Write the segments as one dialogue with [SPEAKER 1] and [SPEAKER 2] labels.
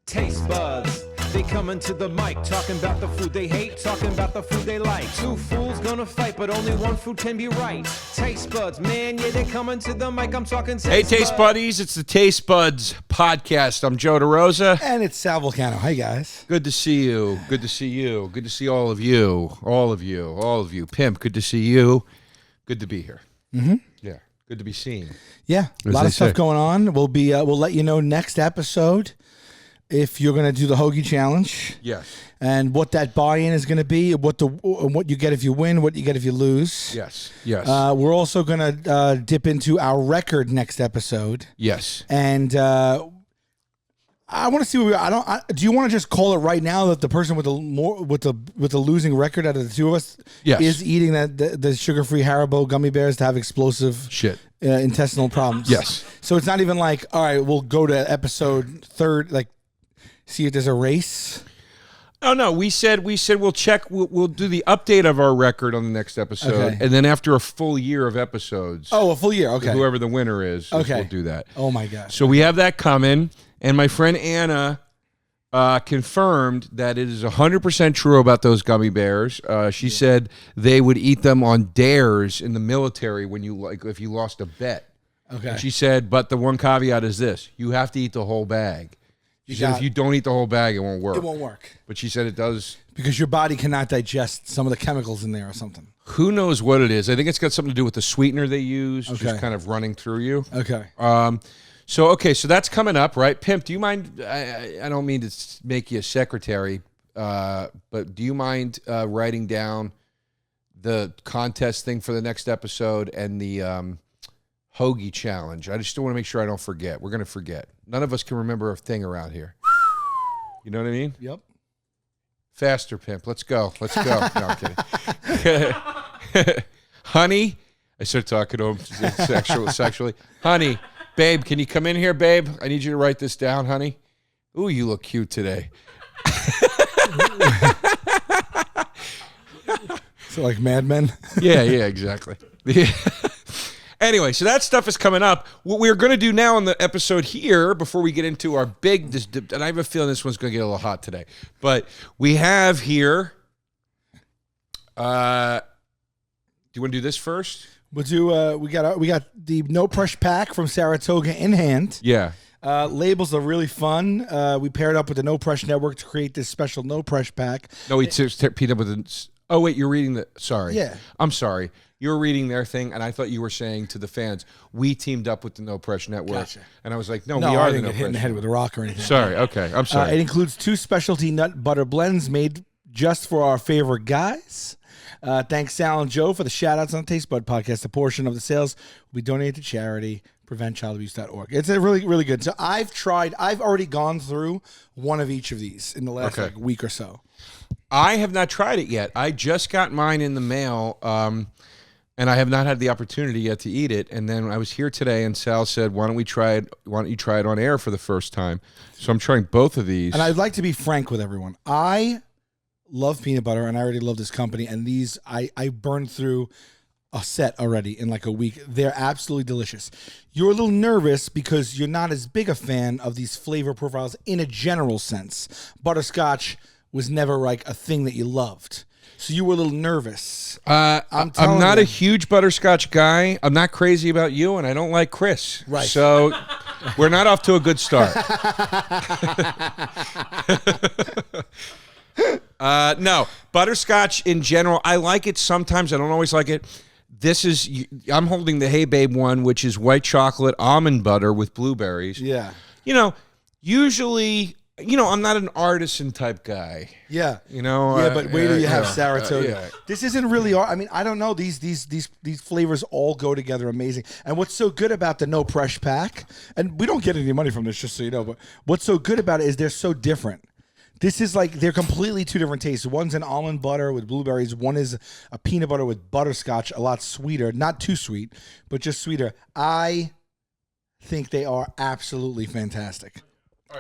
[SPEAKER 1] Taste buds, they coming to the mic, talking about the food they hate, talking about the food they like. Two fools gonna fight, but only one food can be right. Taste buds, man, yeah, they coming to the mic. I'm talking taste buds.
[SPEAKER 2] Hey, Taste Buddies, it's the Taste Buds podcast. I'm Joe DeRosa.
[SPEAKER 3] And it's Sal Vulcano. Hey, guys.
[SPEAKER 2] Good to see you. Good to see you. Good to see all of you. All of you. All of you. Pimp, good to see you. Good to be here.
[SPEAKER 3] Mm-hmm.
[SPEAKER 2] Yeah, good to be seen.
[SPEAKER 3] Yeah, a lot of stuff going on. We'll let you know next episode if you're going to do the hoagie challenge.
[SPEAKER 2] Yes.
[SPEAKER 3] And what that buy-in is going to be, what you get if you win, what you get if you lose.
[SPEAKER 2] Yes. Yes.
[SPEAKER 3] We're also going to dip into our record next episode.
[SPEAKER 2] Yes.
[SPEAKER 3] And I want to see what do you want to just call it right now that the person with the losing record out of the two of us is eating the sugar-free Haribo gummy bears to have explosive
[SPEAKER 2] shit
[SPEAKER 3] intestinal problems?
[SPEAKER 2] Yes.
[SPEAKER 3] So it's not even like, all right, we'll go to episode third, like see if there's a race.
[SPEAKER 2] Oh no, we said we'll check. We'll do the update of our record on the next episode, and then after a full year of episodes.
[SPEAKER 3] Oh, a full year. Okay.
[SPEAKER 2] Whoever the winner is, we'll do that.
[SPEAKER 3] Oh my gosh.
[SPEAKER 2] So we have that coming. And my friend Anna confirmed that it is 100% true about those gummy bears. She said they would eat them on dares in the military if you lost a bet.
[SPEAKER 3] Okay.
[SPEAKER 2] And she said, but the one caveat is this: you have to eat the whole bag. She said if you don't eat the whole bag, it won't work.
[SPEAKER 3] It won't work.
[SPEAKER 2] But she said it does.
[SPEAKER 3] Because your body cannot digest some of the chemicals in there or something.
[SPEAKER 2] Who knows what it is? I think it's got something to do with the sweetener they use, just kind of running through you.
[SPEAKER 3] Okay.
[SPEAKER 2] So that's coming up, right? Pimp, do you mind, I don't mean to make you a secretary, but do you mind writing down the contest thing for the next episode and the hoagie challenge? I just want to make sure I don't forget. We're going to forget. None of us can remember a thing around here. You know what I mean?
[SPEAKER 3] Yep.
[SPEAKER 2] Faster, Pimp. Let's go. No, I'm kidding. Honey, I started talking to him sexually. Honey. Babe, can you come in here, babe? I need you to write this down, honey. Ooh, you look cute today.
[SPEAKER 3] So like Mad Men?
[SPEAKER 2] Yeah, exactly. Anyway, so that stuff is coming up. What we're going to do now in the episode here, before we get into our big, and I have a feeling this one's going to get a little hot today, but we have here, do you want to do this first?
[SPEAKER 3] We'll do. We got the No Pressure pack from Saratoga in hand.
[SPEAKER 2] Yeah.
[SPEAKER 3] Labels are really fun. We paired up with the No Pressure Network to create this special No Pressure pack.
[SPEAKER 2] No, we paired up with the. Oh wait, you're reading the. Sorry.
[SPEAKER 3] Yeah.
[SPEAKER 2] I'm sorry. You're reading their thing, and I thought you were saying to the fans, we teamed up with the No Pressure Network.
[SPEAKER 3] Gotcha.
[SPEAKER 2] And I was like, no, we are
[SPEAKER 3] I
[SPEAKER 2] the
[SPEAKER 3] didn't
[SPEAKER 2] No
[SPEAKER 3] get hit in the
[SPEAKER 2] Pressure.
[SPEAKER 3] head with a rock or anything.
[SPEAKER 2] Sorry. Okay. I'm sorry.
[SPEAKER 3] It includes 2 specialty nut butter blends made just for our favorite guys. Thanks, Sal and Joe, for the shout-outs on the Taste Bud podcast. A portion of the sales will be donated to charity, preventchildabuse.org. It's a really, really good. So I've already gone through one of each of these in the last week or so.
[SPEAKER 2] I have not tried it yet. I just got mine in the mail, and I have not had the opportunity yet to eat it. And then I was here today, and Sal said, why don't you try it on air for the first time? So I'm trying both of these.
[SPEAKER 3] And I'd like to be frank with everyone. I love peanut butter, and I already love this company. And these, I burned through a set already in like a week. They're absolutely delicious. You're a little nervous because you're not as big a fan of these flavor profiles in a general sense. Butterscotch was never like a thing that you loved. So you were a little nervous.
[SPEAKER 2] I'm not a huge butterscotch guy. I'm not crazy about you, and I don't like Chris.
[SPEAKER 3] Right.
[SPEAKER 2] So we're not off to a good start. No, butterscotch in general, I like it sometimes. I don't always like it. I'm holding the Hey Babe one, which is white chocolate almond butter with blueberries.
[SPEAKER 3] Yeah.
[SPEAKER 2] Usually, I'm not an artisan type guy.
[SPEAKER 3] Yeah.
[SPEAKER 2] But
[SPEAKER 3] wait till you have Saratoga.
[SPEAKER 2] Yeah.
[SPEAKER 3] This isn't really. I mean, I don't know. These flavors all go together amazing. And what's so good about the No Pressure pack, and we don't get any money from this, just so you know. But what's so good about it is they're so different. This is like they're completely 2 different tastes. One's an almond butter with blueberries. One is a peanut butter with butterscotch, a lot sweeter. Not too sweet, but just sweeter. I think they are absolutely fantastic.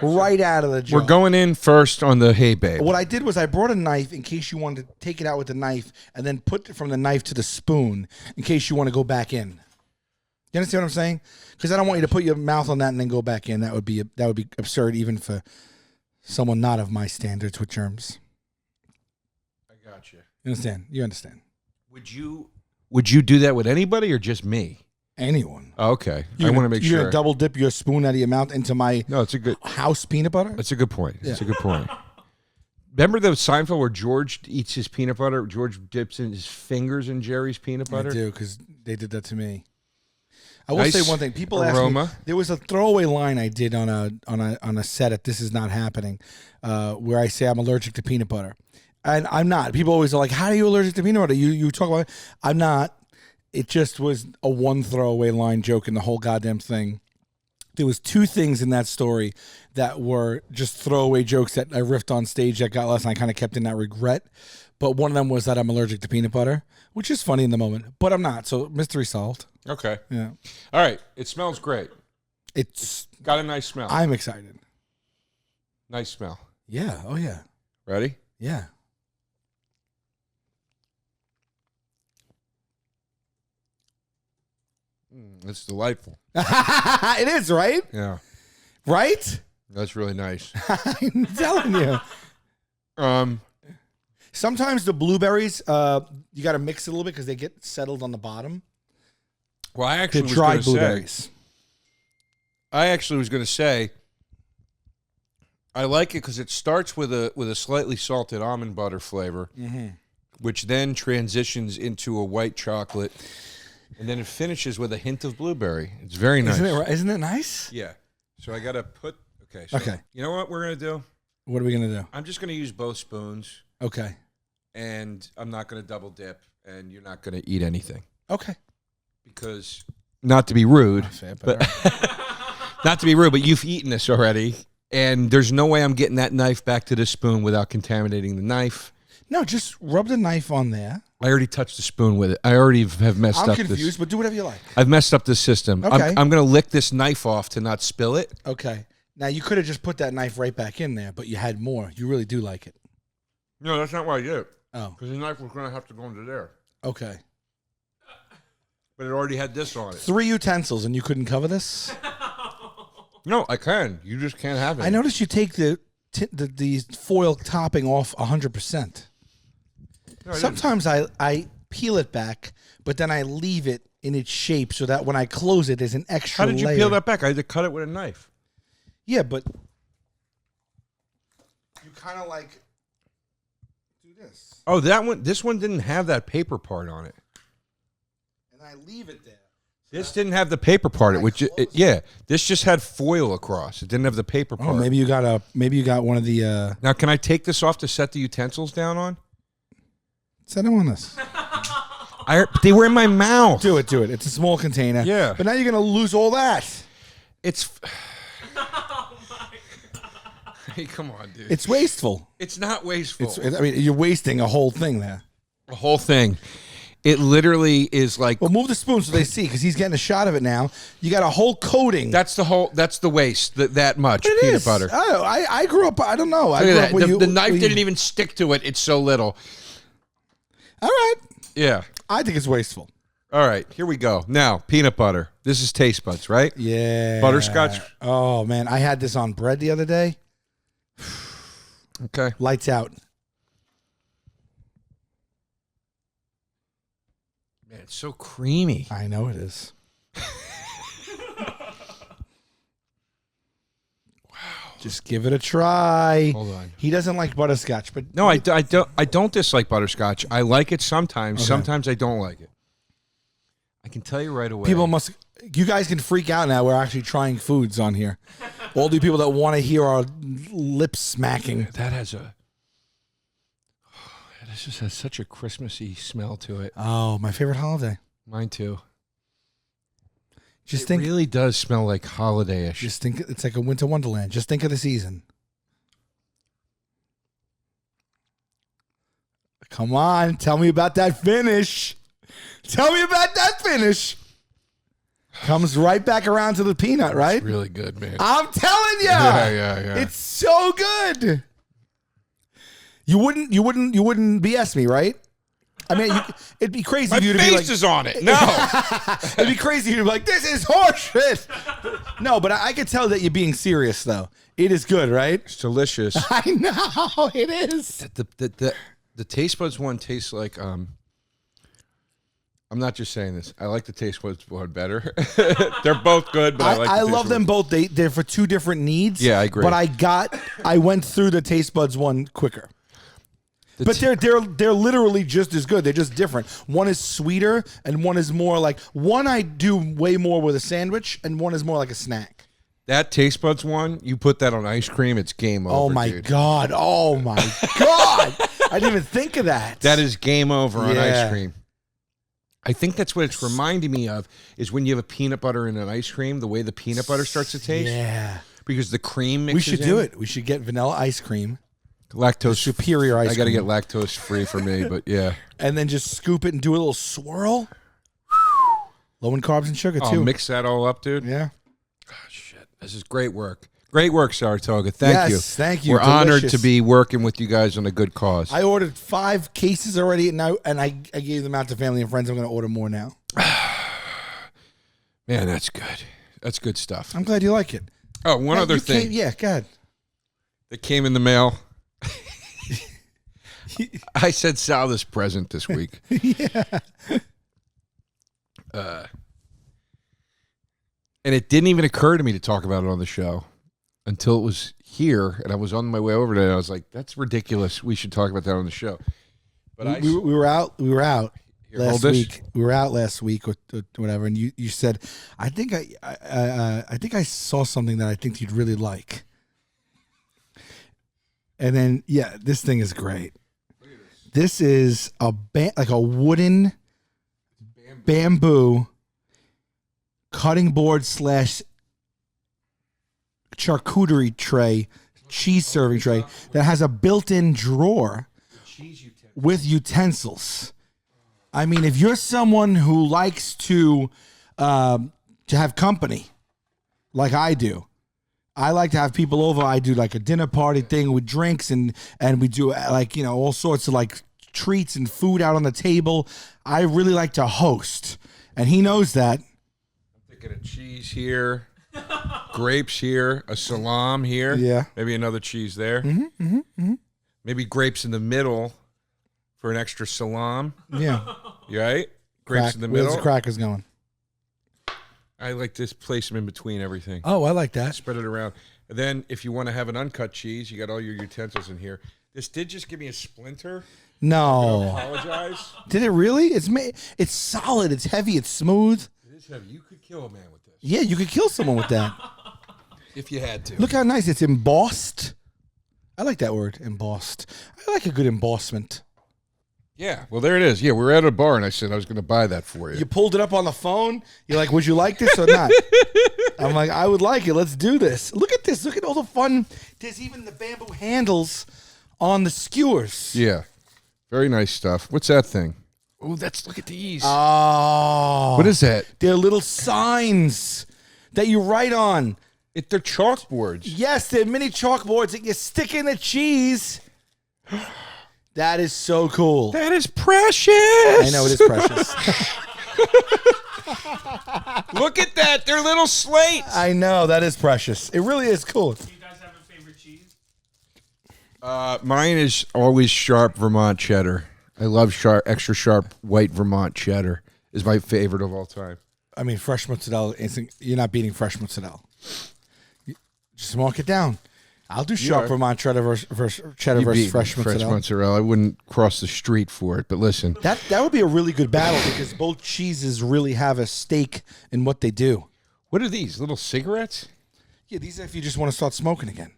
[SPEAKER 3] Right out of the jar.
[SPEAKER 2] We're going in first on the Hey Babe.
[SPEAKER 3] What I did was I brought a knife in case you wanted to take it out with the knife and then put it from the knife to the spoon in case you want to go back in. You understand what I'm saying? Because I don't want you to put your mouth on that and then go back in. That would be absurd even for someone not of my standards with germs.
[SPEAKER 2] I got you.
[SPEAKER 3] You understand? You understand.
[SPEAKER 2] Would you do that with anybody or just me?
[SPEAKER 3] Anyone.
[SPEAKER 2] Oh, okay. I want to make
[SPEAKER 3] You're
[SPEAKER 2] sure.
[SPEAKER 3] gonna double dip your spoon out of your mouth into my
[SPEAKER 2] No, it's a good.
[SPEAKER 3] house peanut butter?
[SPEAKER 2] That's a good point. It's a good point. Remember the Seinfeld where George eats his peanut butter? George dips in his fingers in Jerry's peanut butter?
[SPEAKER 3] I do, because they did that to me. I will
[SPEAKER 2] Nice
[SPEAKER 3] say one thing. People
[SPEAKER 2] aroma.
[SPEAKER 3] ask me. There was a throwaway line I did on a set at This Is Not Happening, where I say I'm allergic to peanut butter, and I'm not. People always are like, "How are you allergic to peanut butter?" You talk about it. I'm not. It just was a one throwaway line joke in the whole goddamn thing. There was two things in that story that were just throwaway jokes that I riffed on stage that got lost, and I kind of kept in that regret. But one of them was that I'm allergic to peanut butter, which is funny in the moment, but I'm not. So mystery solved.
[SPEAKER 2] Okay.
[SPEAKER 3] Yeah.
[SPEAKER 2] All right. It smells great.
[SPEAKER 3] It's
[SPEAKER 2] Got a nice smell.
[SPEAKER 3] I'm excited.
[SPEAKER 2] Nice smell.
[SPEAKER 3] Yeah. Oh yeah.
[SPEAKER 2] Ready?
[SPEAKER 3] Yeah. Mm.
[SPEAKER 2] It's delightful.
[SPEAKER 3] It is, right?
[SPEAKER 2] Yeah.
[SPEAKER 3] Right?
[SPEAKER 2] That's really nice.
[SPEAKER 3] I'm telling you. Sometimes the blueberries, you got to mix it a little bit because they get settled on the bottom.
[SPEAKER 2] Well, I actually
[SPEAKER 3] The
[SPEAKER 2] was
[SPEAKER 3] dried
[SPEAKER 2] going to
[SPEAKER 3] blueberries.
[SPEAKER 2] say. I actually was going to say. I like it because it starts with a slightly salted almond butter flavor, which then transitions into a white chocolate, and then it finishes with a hint of blueberry. It's very nice.
[SPEAKER 3] Isn't it nice?
[SPEAKER 2] Yeah. So I got to put. Okay. So
[SPEAKER 3] Okay.
[SPEAKER 2] You know what we're going to do?
[SPEAKER 3] What are we going to do?
[SPEAKER 2] I'm just going to use both spoons,
[SPEAKER 3] Okay.
[SPEAKER 2] and I'm not going to double dip, and you're not going to eat anything
[SPEAKER 3] Okay.
[SPEAKER 2] because, not to be rude,
[SPEAKER 3] Fair,
[SPEAKER 2] but not to be rude, but you've eaten this already, and there's no way I'm getting that knife back to the spoon without contaminating the knife.
[SPEAKER 3] No, just rub the knife on there.
[SPEAKER 2] I already touched the spoon with it. I already have messed
[SPEAKER 3] I'm
[SPEAKER 2] up
[SPEAKER 3] confused,
[SPEAKER 2] this.
[SPEAKER 3] but do whatever you like.
[SPEAKER 2] I've messed up this system.
[SPEAKER 3] Okay.
[SPEAKER 2] I'm going to lick this knife off to not spill it.
[SPEAKER 3] Okay. Now, you could have just put that knife right back in there, but you had more. You really do like it.
[SPEAKER 2] No, that's not what I did.
[SPEAKER 3] Oh,
[SPEAKER 2] Because the knife was going to have to go into there.
[SPEAKER 3] okay.
[SPEAKER 2] But it already had this on it.
[SPEAKER 3] 3 utensils, and you couldn't cover this?
[SPEAKER 2] No, I can. You just can't have it.
[SPEAKER 3] I noticed you take the foil topping off 100%.
[SPEAKER 2] No, I
[SPEAKER 3] Sometimes I peel it back, but then I leave it in its shape so that when I close it, there's an extra
[SPEAKER 2] How did you
[SPEAKER 3] layer.
[SPEAKER 2] peel that back? I had to cut it with a knife.
[SPEAKER 3] Yeah, but you kind of like do this,
[SPEAKER 2] Oh, this one didn't have that paper part on it.
[SPEAKER 3] and I leave it there.
[SPEAKER 2] This didn't have the paper part. Yeah, this just had foil across. It didn't have the paper part.
[SPEAKER 3] Oh, maybe you got one of the.
[SPEAKER 2] Now, can I take this off to set the utensils down on?
[SPEAKER 3] Set them on this.
[SPEAKER 2] They were in my mouth.
[SPEAKER 3] Do it. It's a small container.
[SPEAKER 2] Yeah.
[SPEAKER 3] But now you're gonna lose all that.
[SPEAKER 2] It's. Hey, come on, dude.
[SPEAKER 3] It's wasteful.
[SPEAKER 2] It's not wasteful.
[SPEAKER 3] I mean, you're wasting a whole thing there.
[SPEAKER 2] The whole thing. It literally is like.
[SPEAKER 3] Well, move the spoon so they see, because he's getting a shot of it now. You got a whole coating.
[SPEAKER 2] That's the waste. That much
[SPEAKER 3] It
[SPEAKER 2] peanut
[SPEAKER 3] is.
[SPEAKER 2] butter.
[SPEAKER 3] Oh, I grew up. I don't know. I
[SPEAKER 2] Look
[SPEAKER 3] grew
[SPEAKER 2] at
[SPEAKER 3] up
[SPEAKER 2] that.
[SPEAKER 3] where
[SPEAKER 2] The knife
[SPEAKER 3] where
[SPEAKER 2] didn't even stick to it. It's so little.
[SPEAKER 3] All right.
[SPEAKER 2] Yeah.
[SPEAKER 3] I think it's wasteful.
[SPEAKER 2] All right. Here we go. Now, peanut butter. This is taste buds, right?
[SPEAKER 3] Yeah.
[SPEAKER 2] Butterscotch.
[SPEAKER 3] Oh man, I had this on bread the other day.
[SPEAKER 2] Okay.
[SPEAKER 3] Lights out.
[SPEAKER 2] Man, it's so creamy.
[SPEAKER 3] I know it is. Just give it a try.
[SPEAKER 2] Hold on.
[SPEAKER 3] He doesn't like butterscotch, but
[SPEAKER 2] No, I don't dislike butterscotch. I like it sometimes.
[SPEAKER 3] Okay.
[SPEAKER 2] Sometimes I don't like it. I can tell you right away.
[SPEAKER 3] you guys can freak out now. We're actually trying foods on here. All the people that want to hear our lips smacking.
[SPEAKER 2] This just has such a Christmassy smell to it.
[SPEAKER 3] Oh, my favorite holiday.
[SPEAKER 2] Mine too.
[SPEAKER 3] Just
[SPEAKER 2] It
[SPEAKER 3] think,
[SPEAKER 2] really does smell like holiday-ish.
[SPEAKER 3] just think, it's like a winter wonderland. Just think of the season. Come on, tell me about that finish. Tell me about that finish. Comes right back around to the peanut, right?
[SPEAKER 2] It's really good, man.
[SPEAKER 3] I'm telling you.
[SPEAKER 2] Yeah.
[SPEAKER 3] It's so good. You wouldn't BS me, right? I mean, it'd be crazy
[SPEAKER 2] My
[SPEAKER 3] if you to be
[SPEAKER 2] face
[SPEAKER 3] like,
[SPEAKER 2] is on it. No.
[SPEAKER 3] it'd be crazy if you to be like, this is horseshit. No, but I could tell that you're being serious, though. It is good, right?
[SPEAKER 2] It's delicious.
[SPEAKER 3] I know it is.
[SPEAKER 2] The taste buds one tastes like I'm not just saying this. I like the taste buds one better. They're both good, but I
[SPEAKER 3] love them both. They're for two different needs.
[SPEAKER 2] Yeah, I agree.
[SPEAKER 3] But I went through the taste buds one quicker. But they're literally just as good. They're just different. One is sweeter, and one is more like one. I do way more with a sandwich, and one is more like a snack.
[SPEAKER 2] That taste buds one, you put that on ice cream, it's game over.
[SPEAKER 3] Oh my
[SPEAKER 2] dude.
[SPEAKER 3] god! Oh my god! I didn't even think of that.
[SPEAKER 2] That is game over on ice cream. I think that's what it's reminding me of is when you have a peanut butter in an ice cream, the way the peanut butter starts to taste.
[SPEAKER 3] Yeah.
[SPEAKER 2] Because the cream mixes
[SPEAKER 3] We should do it. We should get vanilla ice cream.
[SPEAKER 2] Lactose
[SPEAKER 3] superior ice cream.
[SPEAKER 2] I got to get lactose free for me, but yeah.
[SPEAKER 3] And then just scoop it and do a little swirl. Low in carbs and sugar, too.
[SPEAKER 2] Mix that all up, dude.
[SPEAKER 3] Yeah.
[SPEAKER 2] Oh, shit. This is great work. Great work, Saratoga. Thank you.
[SPEAKER 3] Yes, thank you.
[SPEAKER 2] We're honored
[SPEAKER 3] Delicious.
[SPEAKER 2] to be working with you guys on a good cause.
[SPEAKER 3] I ordered 5 cases already, and I gave them out to family and friends. I'm going to order more now.
[SPEAKER 2] Man, that's good. That's good stuff.
[SPEAKER 3] I'm glad you like it.
[SPEAKER 2] Oh, one other thing.
[SPEAKER 3] Yeah, go ahead.
[SPEAKER 2] That came in the mail. I sent Sal this present this week.
[SPEAKER 3] Yeah.
[SPEAKER 2] And it didn't even occur to me to talk about it on the show until it was here, and I was on my way over there, and I was like, that's ridiculous. We should talk about that on the show. But
[SPEAKER 3] we were out
[SPEAKER 2] Here,
[SPEAKER 3] last week. We were out last week or whatever, and you said, I think I saw something that I think you'd really like. And then, yeah, this thing is great. This is like a wooden bamboo cutting board / charcuterie tray, cheese serving tray that has a built-in drawer with utensils. I mean, if you're someone who likes to have company, like I do, I like to have people over. I do like a dinner party thing with drinks and we do like, all sorts of like treats and food out on the table. I really like to host, and he knows that.
[SPEAKER 2] I'm thinking of cheese here, grapes here, a salam here.
[SPEAKER 3] Yeah.
[SPEAKER 2] Maybe another cheese there. Maybe grapes in the middle for an extra salam.
[SPEAKER 3] Yeah.
[SPEAKER 2] You right? Grapes in the middle.
[SPEAKER 3] Where's the crackers going?
[SPEAKER 2] I like to place them in between everything.
[SPEAKER 3] Oh, I like that.
[SPEAKER 2] Spread it around. And then if you want to have an uncut cheese, you got all your utensils in here. This did just give me a splinter.
[SPEAKER 3] No.
[SPEAKER 2] I apologize.
[SPEAKER 3] Did it really? It's solid. It's heavy. It's smooth.
[SPEAKER 2] It is heavy. You could kill a man with this.
[SPEAKER 3] Yeah, you could kill someone with that.
[SPEAKER 2] If you had to.
[SPEAKER 3] Look how nice. It's embossed. I like that word, embossed. I like a good embossment.
[SPEAKER 2] Yeah, well, there it is. Yeah, we were at a bar, and I said I was going to buy that for you.
[SPEAKER 3] You pulled it up on the phone. You're like, would you like this or not? I'm like, I would like it. Let's do this. Look at this. Look at all the fun. There's even the bamboo handles on the skewers.
[SPEAKER 2] Yeah, very nice stuff. What's that thing? Oh, look at these.
[SPEAKER 3] Oh.
[SPEAKER 2] What is that?
[SPEAKER 3] They're little signs that you write on.
[SPEAKER 2] They're chalkboards.
[SPEAKER 3] Yes, they're mini chalkboards that you stick in the cheese. That is so cool.
[SPEAKER 2] That is precious.
[SPEAKER 3] I know, it is precious.
[SPEAKER 2] Look at that. They're little slates.
[SPEAKER 3] I know, that is precious. It really is cool.
[SPEAKER 4] Do you guys have a favorite cheese?
[SPEAKER 2] Mine is always sharp Vermont cheddar. I love extra sharp white Vermont cheddar is my favorite of all time.
[SPEAKER 3] I mean, fresh mozzarella, you're not beating fresh mozzarella. Just mark it down. I'll do sharp Vermont cheddar versus fresh
[SPEAKER 2] mozzarella. I wouldn't cross the street for it, but listen.
[SPEAKER 3] That would be a really good battle because both cheeses really have a stake in what they do.
[SPEAKER 2] What are these, little cigarettes?
[SPEAKER 3] Yeah, these are if you just want to start smoking again.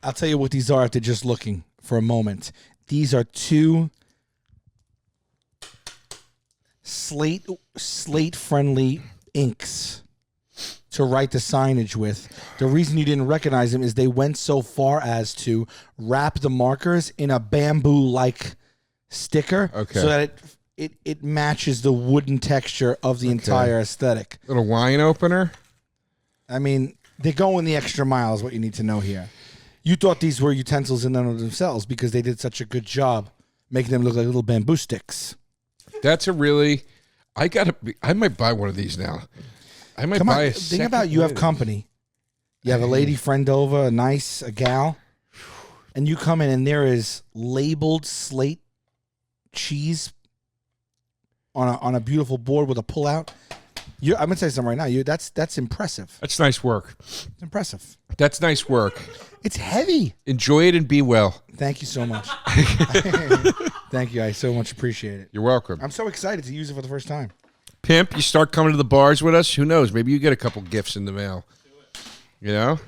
[SPEAKER 3] I'll tell you what these are after just looking for a moment. These are 2 slate-friendly inks to write the signage with. The reason you didn't recognize them is they went so far as to wrap the markers in a bamboo-like sticker so that it matches the wooden texture of the entire aesthetic.
[SPEAKER 2] Little wine opener?
[SPEAKER 3] I mean, they're going the extra mile is what you need to know here. You thought these were utensils in and of themselves because they did such a good job making them look like little bamboo sticks.
[SPEAKER 2] That's a really. I might buy one of these now. I might
[SPEAKER 3] Come
[SPEAKER 2] buy
[SPEAKER 3] on,
[SPEAKER 2] a
[SPEAKER 3] think about you have company. You have a lady friend over, a gal, and you come in and there is labeled slate cheese on a beautiful board with a pull-out. I'm gonna tell you something right now. That's impressive.
[SPEAKER 2] That's nice work.
[SPEAKER 3] It's impressive.
[SPEAKER 2] That's nice work.
[SPEAKER 3] It's heavy.
[SPEAKER 2] Enjoy it and be well.
[SPEAKER 3] Thank you so much. Thank you. I so much appreciate it.
[SPEAKER 2] You're welcome.
[SPEAKER 3] I'm so excited to use it for the first time.
[SPEAKER 2] Pimp, you start coming to the bars with us. Who knows? Maybe you get a couple gifts in the mail. You know?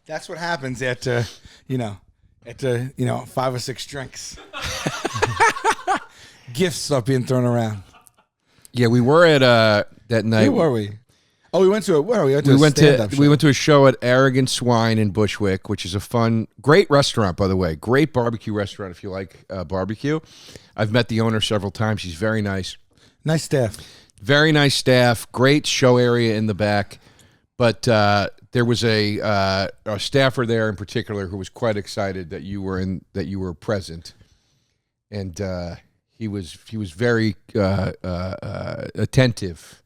[SPEAKER 3] That's what happens after 5 or 6 drinks. Gifts start being thrown around.
[SPEAKER 2] Yeah, we were at that night.
[SPEAKER 3] Where were we? Oh, we went to
[SPEAKER 2] we went to a show at Arrogant Swine in Bushwick, which is a fun, great restaurant, by the way. Great barbecue restaurant if you like barbecue. I've met the owner several times. She's very nice.
[SPEAKER 3] Nice staff.
[SPEAKER 2] Very nice staff. Great show area in the back. But there was a staffer there in particular who was quite excited that you were present, and he was very attentive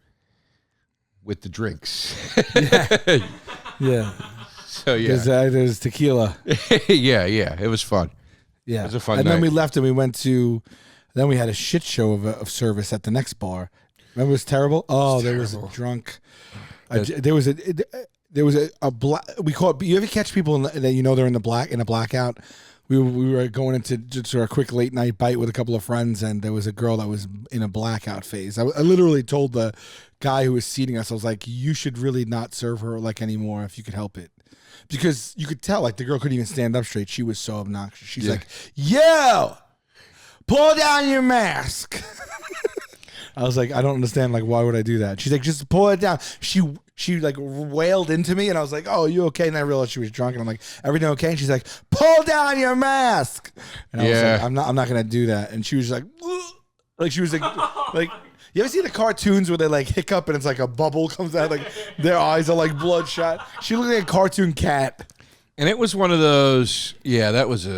[SPEAKER 2] with the drinks.
[SPEAKER 3] Yeah.
[SPEAKER 2] So yeah,
[SPEAKER 3] there's tequila.
[SPEAKER 2] yeah, it was fun.
[SPEAKER 3] Yeah,
[SPEAKER 2] it was a fun
[SPEAKER 3] and
[SPEAKER 2] night.
[SPEAKER 3] then we left and we went to. Then we had a shit show of service at the next bar. Remember, it was terrible. Oh, there was a drunk. There was a black. We call it. You ever catch people that they're in a blackout? We were going into just a quick late night bite with a couple of friends, and there was a girl that was in a blackout phase. I literally told the guy who was seating us, I was like, "You should really not serve her like anymore if you could help it," because you could tell like the girl couldn't even stand up straight. She was so obnoxious. She's like, "Yo, pull down your mask." I was like, I don't understand. Like, why would I do that? She's like, just pull it down. She like wailed into me, and I was like, oh, you okay? And I realized she was drunk, and I'm like, everything okay? And she's like, pull down your mask. And I was like, I'm not gonna do that. And she was like, she was like, you ever see the cartoons where they like hiccup and it's like a bubble comes out, like their eyes are like bloodshot? She looked like a cartoon cat.
[SPEAKER 2] And it was one of those. Yeah, that was.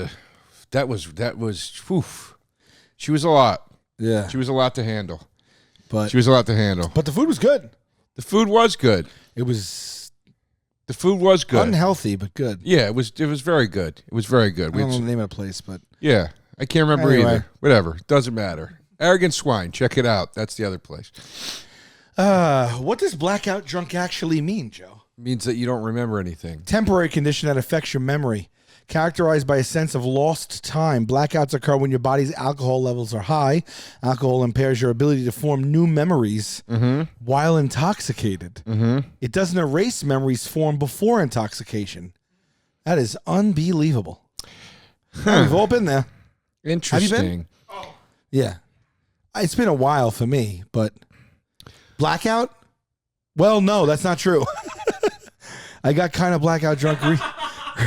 [SPEAKER 2] Oof. She was a lot.
[SPEAKER 3] Yeah,
[SPEAKER 2] she was a lot to handle.
[SPEAKER 3] But
[SPEAKER 2] she was a lot to handle.
[SPEAKER 3] But the food was good.
[SPEAKER 2] The food was good.
[SPEAKER 3] The
[SPEAKER 2] food was good.
[SPEAKER 3] Unhealthy, but good.
[SPEAKER 2] Yeah, it was very good. It was very good.
[SPEAKER 3] I don't know the name of the place, but
[SPEAKER 2] yeah, I can't remember either. Whatever, doesn't matter. Arrogant Swine, check it out. That's the other place.
[SPEAKER 3] What does blackout drunk actually mean, Joe?
[SPEAKER 2] It means that you don't remember anything.
[SPEAKER 3] Temporary condition that affects your memory. Characterized by a sense of lost time. Blackouts occur when your body's alcohol levels are high. Alcohol impairs your ability to form new memories while intoxicated. It doesn't erase memories formed before intoxication. That is unbelievable. We've all been there.
[SPEAKER 2] Interesting.
[SPEAKER 3] Have you been? Oh. Yeah. It's been a while for me, but blackout? Well, no, that's not true. I got kind of blackout drunk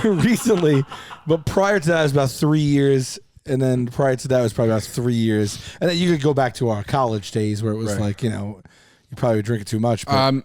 [SPEAKER 3] recently, but prior to that it was about 3 years, and then prior to that it was probably about 3 years, and then you could go back to our college days where it was like, you probably drinking too much. But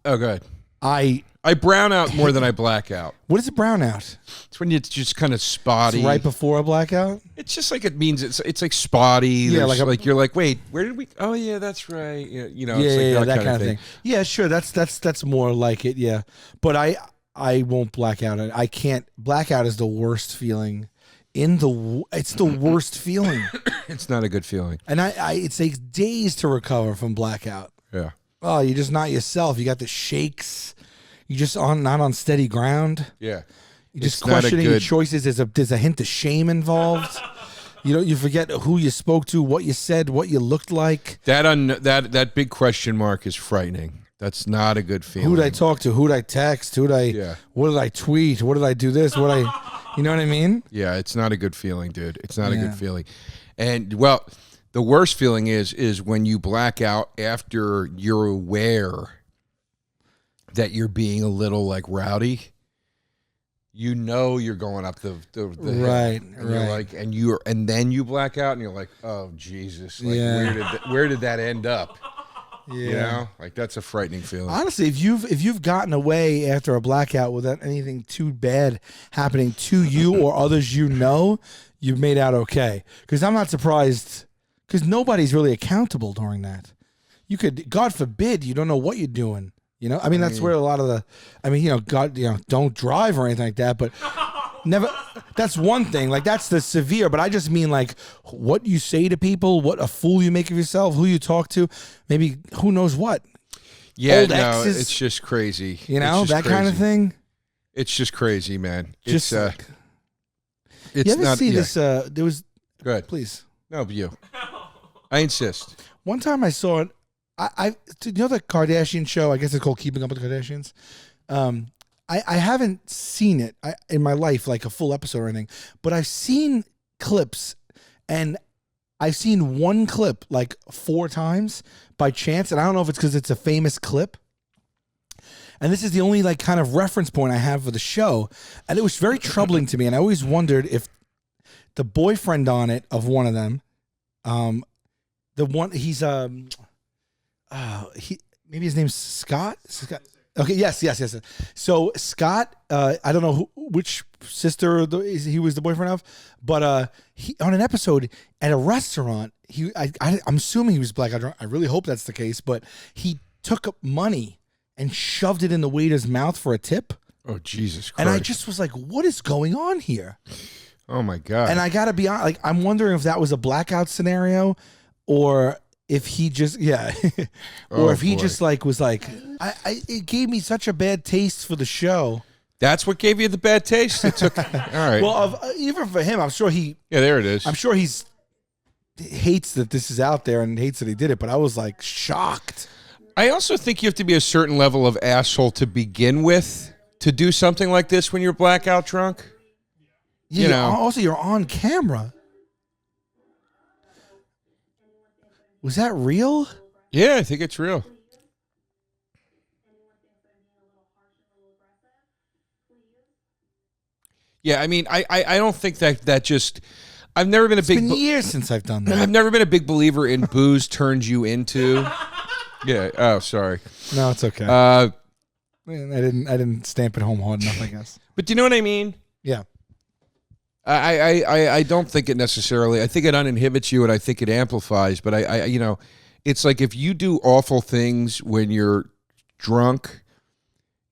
[SPEAKER 2] go ahead.
[SPEAKER 3] I
[SPEAKER 2] brown out more than I black out.
[SPEAKER 3] What is a brown out?
[SPEAKER 2] It's when it's just kind of spotty.
[SPEAKER 3] It's right before a blackout?
[SPEAKER 2] It's just like it means it's like spotty.
[SPEAKER 3] Yeah,
[SPEAKER 2] like you're like, wait, where did we? Oh yeah, that's right. Yeah,
[SPEAKER 3] it's like that kind of thing. Yeah, sure. That's more like it. Yeah, but I won't black out. I can't. Blackout is the worst feeling. It's the worst feeling.
[SPEAKER 2] It's not a good feeling.
[SPEAKER 3] And it takes days to recover from blackout.
[SPEAKER 2] Yeah.
[SPEAKER 3] Oh, you're just not yourself. You got the shakes. You're just not on steady ground.
[SPEAKER 2] Yeah.
[SPEAKER 3] You're just questioning your choices. There's a hint of shame involved. You forget who you spoke to, what you said, what you looked like.
[SPEAKER 2] That big question mark is frightening. That's not a good feeling.
[SPEAKER 3] Who did I talk to? Who did I text? What did I tweet? What did I do this? You know what I mean?
[SPEAKER 2] Yeah, it's not a good feeling, dude. It's not a good feeling. And well, the worst feeling is when you black out after you're aware that you're being a little like rowdy. You're going up the
[SPEAKER 3] right,
[SPEAKER 2] hill, and you're like, and then you black out and you're like, oh Jesus, like where did that end up? Yeah, like that's a frightening feeling.
[SPEAKER 3] Honestly, if you've gotten away after a blackout without anything too bad happening to you or others, you made out okay. Because I'm not surprised, because nobody's really accountable during that. You could, God forbid, you don't know what you're doing. You know, I mean, that's where a lot of the, I mean, you know, God, you know, don't drive or anything like that, but never, that's one thing. Like, that's the severe, but I just mean, like, what you say to people, what a fool you make of yourself, who you talk to, maybe who knows what.
[SPEAKER 2] Yeah,
[SPEAKER 3] Old
[SPEAKER 2] no,
[SPEAKER 3] exes,
[SPEAKER 2] it's just crazy.
[SPEAKER 3] You know,
[SPEAKER 2] It's just
[SPEAKER 3] that kind of
[SPEAKER 2] crazy.
[SPEAKER 3] thing.
[SPEAKER 2] It's just crazy, man.
[SPEAKER 3] Just
[SPEAKER 2] It's,
[SPEAKER 3] like,
[SPEAKER 2] it's
[SPEAKER 3] you ever
[SPEAKER 2] not,
[SPEAKER 3] see
[SPEAKER 2] yeah.
[SPEAKER 3] this, there was,
[SPEAKER 2] Go ahead.
[SPEAKER 3] please.
[SPEAKER 2] No, you. I insist.
[SPEAKER 3] One time I saw it. You know the Kardashian show? I guess it's called Keeping Up with the Kardashians. I haven't seen it in my life, like a full episode or anything, but I've seen clips, and I've seen one clip like 4 times by chance, and I don't know if it's because it's a famous clip. And this is the only like kind of reference point I have for the show, and it was very troubling to me. And I always wondered if the boyfriend on it of one of them, the one he's maybe his name's Scott. Okay, yes. So Scott, I don't know which sister he was the boyfriend of, but he on an episode at a restaurant. I'm assuming he was blackout drunk. I really hope that's the case, but he took money and shoved it in the waiter's mouth for a tip.
[SPEAKER 2] Oh, Jesus Christ.
[SPEAKER 3] And I just was like, what is going on here?
[SPEAKER 2] Oh, my God.
[SPEAKER 3] And I got to be honest, like, I'm wondering if that was a blackout scenario, or if he just, or if he just like was like, it gave me such a bad taste for the show.
[SPEAKER 2] That's what gave you the bad taste? It took, all right.
[SPEAKER 3] Well, even for him, I'm sure
[SPEAKER 2] yeah, there it is.
[SPEAKER 3] I'm sure he hates that this is out there and hates that he did it, but I was like shocked.
[SPEAKER 2] I also think you have to be a certain level of asshole to begin with to do something like this when you're blackout drunk.
[SPEAKER 3] Yeah,
[SPEAKER 2] you know.
[SPEAKER 3] Also, you're on camera. Was that real?
[SPEAKER 2] Yeah, I think it's real. Yeah, I mean, I don't think that just. I've never been a
[SPEAKER 3] It's
[SPEAKER 2] big.
[SPEAKER 3] been years since I've done that.
[SPEAKER 2] I've never been a big believer in booze turns you into. Yeah. Oh, sorry.
[SPEAKER 3] No, it's okay.
[SPEAKER 2] Uh,
[SPEAKER 3] I didn't stamp it home hard enough, I guess.
[SPEAKER 2] but do you know what I mean?
[SPEAKER 3] Yeah.
[SPEAKER 2] I don't think it necessarily. I think it uninhibits you, and I think it amplifies. But I you know, it's like if you do awful things when you're drunk,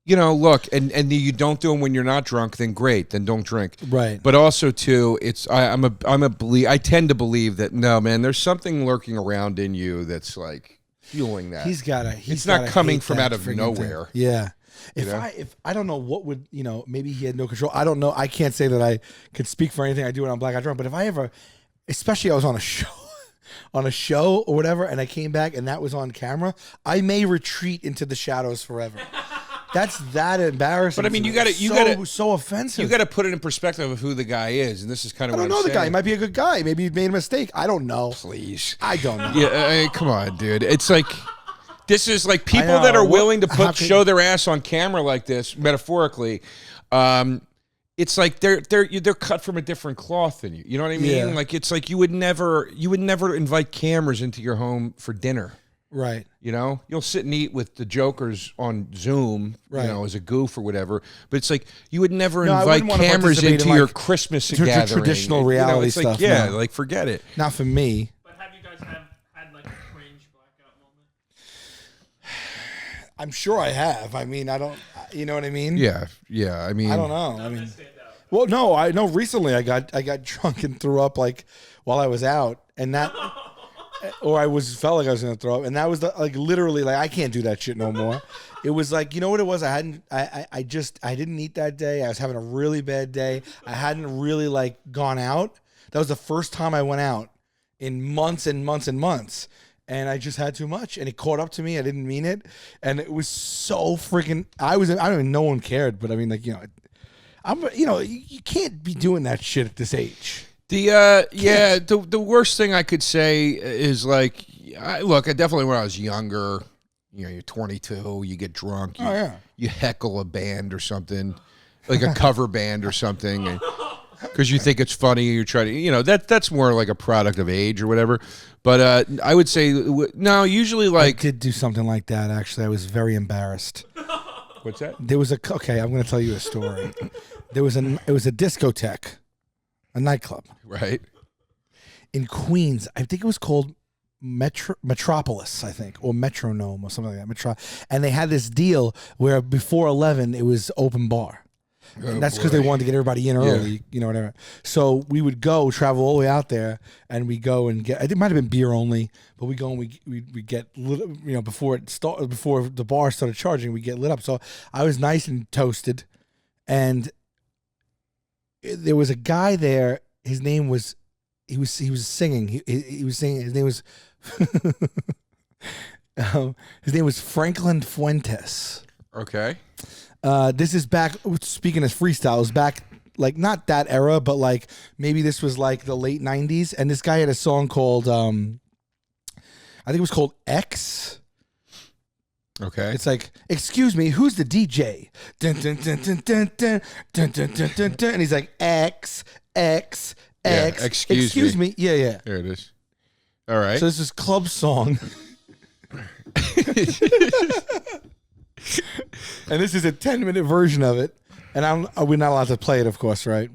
[SPEAKER 2] you know, look, and you don't do them when you're not drunk, then great, then don't drink.
[SPEAKER 3] Right.
[SPEAKER 2] But also too, it's I tend to believe that no, man, there's something lurking around in you that's like fueling that.
[SPEAKER 3] It's
[SPEAKER 2] not coming from out of nowhere.
[SPEAKER 3] Yeah. If I don't know what would, you know, maybe he had no control. I don't know. I can't say that I could speak for anything I do when I'm blackout drunk. But if I ever, especially I was on a show, or whatever, and I came back and that was on camera, I may retreat into the shadows forever. That's that embarrassing.
[SPEAKER 2] But I mean, you got
[SPEAKER 3] so offensive.
[SPEAKER 2] You got to put it in perspective of who the guy is, and this is kind of.
[SPEAKER 3] I don't know the guy. He might be a good guy. Maybe he made a mistake. I don't know.
[SPEAKER 2] Please.
[SPEAKER 3] I don't know.
[SPEAKER 2] Yeah, come on, dude. It's like. This is like people that are willing to show their ass on camera like this, metaphorically. It's like they're cut from a different cloth than you. You know what I mean?
[SPEAKER 3] Yeah.
[SPEAKER 2] Like it's like you would never invite cameras into your home for dinner.
[SPEAKER 3] Right.
[SPEAKER 2] You know, you'll sit and eat with the jokers on Zoom,
[SPEAKER 3] right.
[SPEAKER 2] You know, as a goof or whatever. But it's like you would never
[SPEAKER 3] I
[SPEAKER 2] invite
[SPEAKER 3] wouldn't
[SPEAKER 2] cameras into
[SPEAKER 3] in
[SPEAKER 2] your
[SPEAKER 3] like
[SPEAKER 2] Christmas gathering.
[SPEAKER 3] Traditional reality
[SPEAKER 2] it's like,
[SPEAKER 3] stuff.
[SPEAKER 2] Yeah,
[SPEAKER 3] no.
[SPEAKER 2] like forget it.
[SPEAKER 3] Not for me.
[SPEAKER 4] But have you guys had like a cringe blackout moment?
[SPEAKER 3] I'm sure I have. I mean, I don't. You know what I mean?
[SPEAKER 2] Yeah. I mean,
[SPEAKER 3] I don't know. I mean, well, no, I know. Recently, I got drunk and threw up like while I was out, and that, or felt like I was gonna throw up, and that was like literally like I can't do that shit no more. It was like, you know what it was? I didn't eat that day. I was having a really bad day. I hadn't really like gone out. That was the first time I went out in months and months and months. And I just had too much, and it caught up to me. I didn't mean it, and it was so freaking. I don't even. No one cared, but I mean, like, you know, you can't be doing that shit at this age.
[SPEAKER 2] The worst thing I could say is like, look, I definitely when I was younger, you know, you're 22, you get drunk, you heckle a band or something, like a cover band or something. Because you think it's funny, you're trying to, you know, that's more like a product of age or whatever. But I would say, no, usually like...
[SPEAKER 3] I did do something like that, actually. I was very embarrassed.
[SPEAKER 2] What's that?
[SPEAKER 3] There was I'm going to tell you a story. It was a discotheque, a nightclub
[SPEAKER 2] Right.
[SPEAKER 3] in Queens. I think it was called Metropolis, I think, or Metronome or something like that. And they had this deal where before 11 it was open bar. And that's because they wanted to get everybody in early, you know, whatever. So we would travel all the way out there, and we go and get. It might have been beer only, but we go and we get lit, you know, before the bar started charging, we get lit up. So I was nice and toasted, and there was a guy there. His name was he was singing. He was singing. His name was his name was Franklin Fuentes.
[SPEAKER 2] Okay.
[SPEAKER 3] This is back, speaking as freestyle, it was back, like, not that era, but, like, maybe this was, like, the late 90s, and this guy had a song called, I think it was called X.
[SPEAKER 2] Okay.
[SPEAKER 3] It's like, excuse me, who's the DJ? Dun, dun, dun, dun, dun, dun, dun, dun, dun, dun, dun. And he's like, X, X, X.
[SPEAKER 2] Excuse
[SPEAKER 3] me. Yeah.
[SPEAKER 2] There it is. All right.
[SPEAKER 3] So this is club song. And this is a 10-minute version of it, and we're not allowed to play it, of course, right?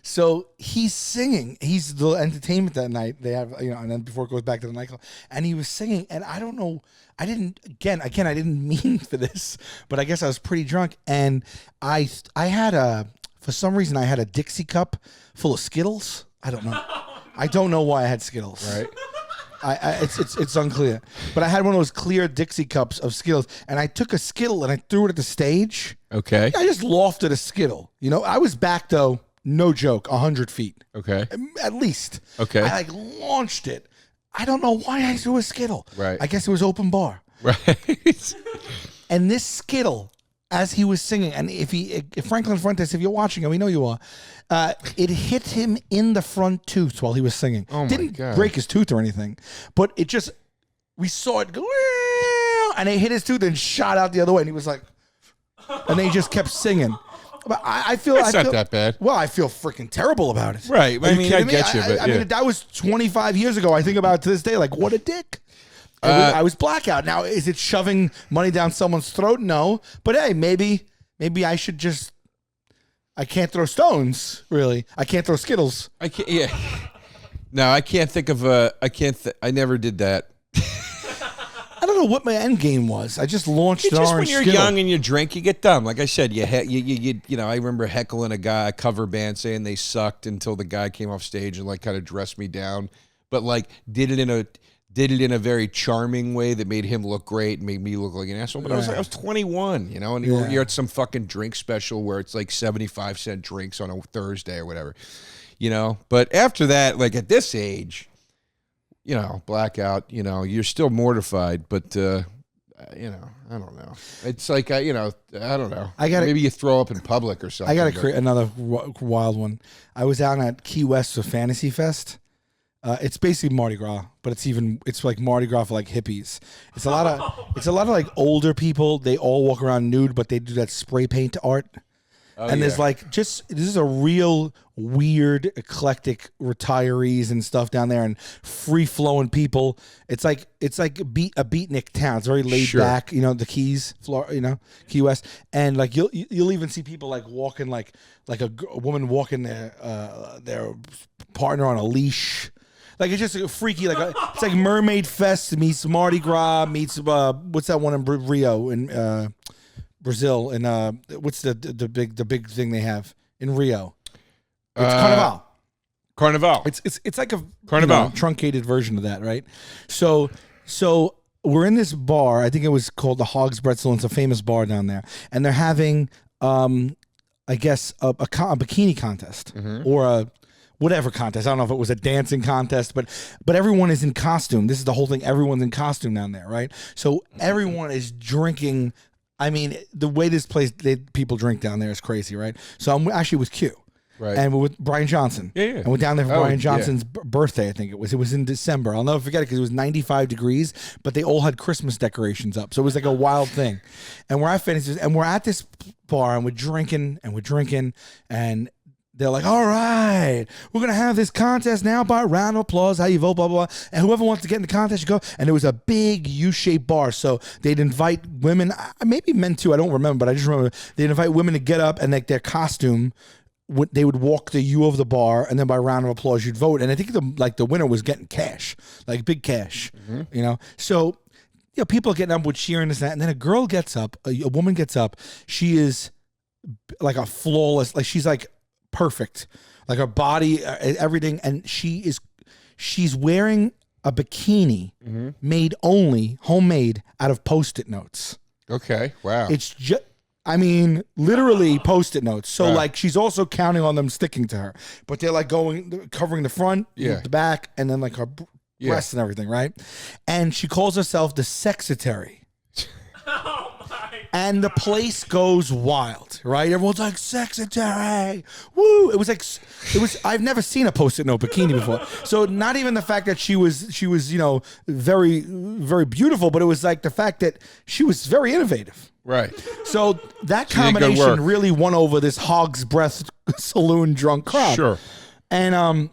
[SPEAKER 3] So he's singing. He's the entertainment that night. They have, you know, and then before it goes back to the nightclub, and he was singing, and I don't know. I didn't mean for this, but I guess I was pretty drunk, and I had for some reason I had a Dixie cup full of Skittles. I don't know. I don't know why I had Skittles.
[SPEAKER 2] Right.
[SPEAKER 3] It's unclear, but I had one of those clear Dixie cups of Skittles, and I took a Skittle and I threw it at the stage.
[SPEAKER 2] Okay.
[SPEAKER 3] I just lofted a Skittle. You know, I was back though, no joke, 100 feet.
[SPEAKER 2] Okay.
[SPEAKER 3] At least.
[SPEAKER 2] Okay.
[SPEAKER 3] I like launched it. I don't know why I threw a Skittle.
[SPEAKER 2] Right.
[SPEAKER 3] I guess it was open bar.
[SPEAKER 2] Right.
[SPEAKER 3] And this Skittle, as he was singing, and if Franklin Fuentes, if you're watching, and we know you are, it hit him in the front tooth while he was singing.
[SPEAKER 2] Oh my
[SPEAKER 3] Didn't
[SPEAKER 2] God.
[SPEAKER 3] break his tooth or anything, but we saw it go, and it hit his tooth and shot out the other way, and he was like, and then he just kept singing. But I feel
[SPEAKER 2] It's not that bad.
[SPEAKER 3] Well, I feel freaking terrible about it.
[SPEAKER 2] Right.
[SPEAKER 3] Are
[SPEAKER 2] I
[SPEAKER 3] you
[SPEAKER 2] mean, I
[SPEAKER 3] kidding me?
[SPEAKER 2] get you, but
[SPEAKER 3] I mean, that was 25 years ago. I think about it to this day, like, what a dick. I was blackout. Now, is it shoving money down someone's throat? No. But hey, maybe I should just. I can't throw stones. Really, I can't throw Skittles.
[SPEAKER 2] I can't. Yeah. No, I can't think of I never did that.
[SPEAKER 3] I don't know what my end game was. I just launched an
[SPEAKER 2] Just when
[SPEAKER 3] orange
[SPEAKER 2] you're
[SPEAKER 3] Skittle.
[SPEAKER 2] young and you drink, you get dumb. Like I said, you know, I remember heckling a cover band, saying they sucked until the guy came off stage and like kind of dressed me down, but like did it in a very charming way that made him look great and made me look like an asshole. But I was 21, you know, and you're at some fucking drink special where it's like 75-cent drinks on a Thursday or whatever, you know. But after that, like at this age, you know, blackout, you know, you're still mortified, but you know, I don't know. It's like you know, I don't know. Maybe you throw up in public or something.
[SPEAKER 3] I got to create another wild one. I was out at Key West for Fantasy Fest. It's basically Mardi Gras, but it's like Mardi Gras for like hippies. It's a lot of like older people. They all walk around nude, but they do that spray paint art. There's like this is a real weird eclectic retirees and stuff down there, and free flowing people. It's like a beatnik town. It's very laid back. You know, the Keys, Florida, you know, Key West, and like you'll even see people like walking like a woman walking their partner on a leash. Like it's just freaky. It's like Mermaid Fest meets Mardi Gras meets what's that one in Rio in Brazil, and what's the big thing they have in Rio? It's Carnival.
[SPEAKER 2] Carnival.
[SPEAKER 3] It's like a
[SPEAKER 2] Carnival
[SPEAKER 3] truncated version of that, right? So we're in this bar. I think it was called the Hog's Bretzel. It's a famous bar down there, and they're having I guess a bikini contest or a whatever contest. I don't know if it was a dancing contest, but everyone is in costume. This is the whole thing. Everyone's in costume down there, right? So everyone is drinking. I mean, the way this place people drink down there is crazy, right? So I'm actually with Q.
[SPEAKER 2] Right.
[SPEAKER 3] And we're with Brian Johnson.
[SPEAKER 2] Yeah.
[SPEAKER 3] And we're down there for Brian Johnson's birthday, I think it was. It was in December. I'll never forget it because it was 95 degrees, but they all had Christmas decorations up. So it was like a wild thing. And we're at Fantasy, and we're at this bar, and we're drinking, and they're like, all right, we're going to have this contest now by round of applause, how you vote, blah, blah, blah. And whoever wants to get in the contest, you go. And it was a big U-shaped bar. So they'd invite women, maybe men too, I don't remember, but I just remember they'd invite women to get up and like their costume they would walk the U of the bar, and then by round of applause you'd vote. And I think the winner was getting cash, like big cash, you know. So people are getting up with cheering this and that, and then a girl gets up, a woman gets up. She is like a flawless, like she's like perfect, like her body, everything, and she's wearing a bikini made homemade out of Post-it notes.
[SPEAKER 2] Okay, wow.
[SPEAKER 3] It's just, I mean, literally Post-it notes. So like she's also counting on them sticking to her, but they're like covering the front, the back, and then like her breasts and everything, right? And she calls herself the Sexetary. And the place goes wild, right? Everyone's like, Sexetary, woo! It was. I've never seen a Post-it note bikini before. So not even the fact that she was, very, very beautiful, but it was like the fact that she was very innovative.
[SPEAKER 2] Right.
[SPEAKER 3] So that combination really won over this hog's breath saloon drunk crowd.
[SPEAKER 2] Sure.
[SPEAKER 3] And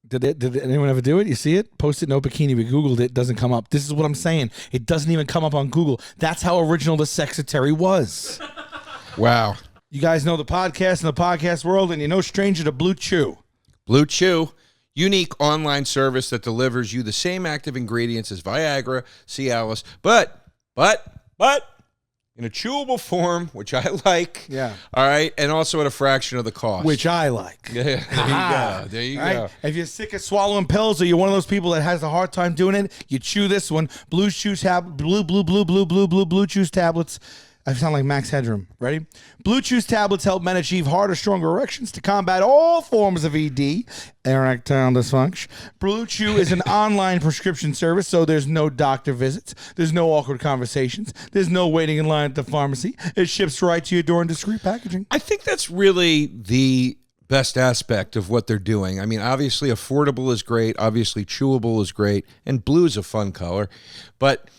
[SPEAKER 3] did anyone ever do it? You see it? Post-it note bikini. We Googled it. Doesn't come up. This is what I'm saying. It doesn't even come up on Google. That's how original the Sexetary was.
[SPEAKER 2] Wow.
[SPEAKER 3] You guys know the podcast in the podcast world, and you're no stranger to Blue Chew.
[SPEAKER 2] Blue Chew, unique online service that delivers you the same active ingredients as Viagra, Cialis, but in a chewable form, which I like.
[SPEAKER 3] Yeah.
[SPEAKER 2] All right. And also at a fraction of the cost.
[SPEAKER 3] Which I like.
[SPEAKER 2] Yeah. There you go. There you go.
[SPEAKER 3] If you're sick of swallowing pills, or you're one of those people that has a hard time doing it, you chew this one. Blue Chew Blue Chew tablets. I sound like Max Headroom. Ready? Blue Chew's tablets help men achieve harder, stronger erections to combat all forms of ED, erectile dysfunction. Blue Chew is an online prescription service, so there's no doctor visits. There's no awkward conversations. There's no waiting in line at the pharmacy. It ships right to your door in discreet packaging.
[SPEAKER 2] I think that's really the best aspect of what they're doing. I mean, obviously affordable is great. Obviously chewable is great. And blue is a fun color. But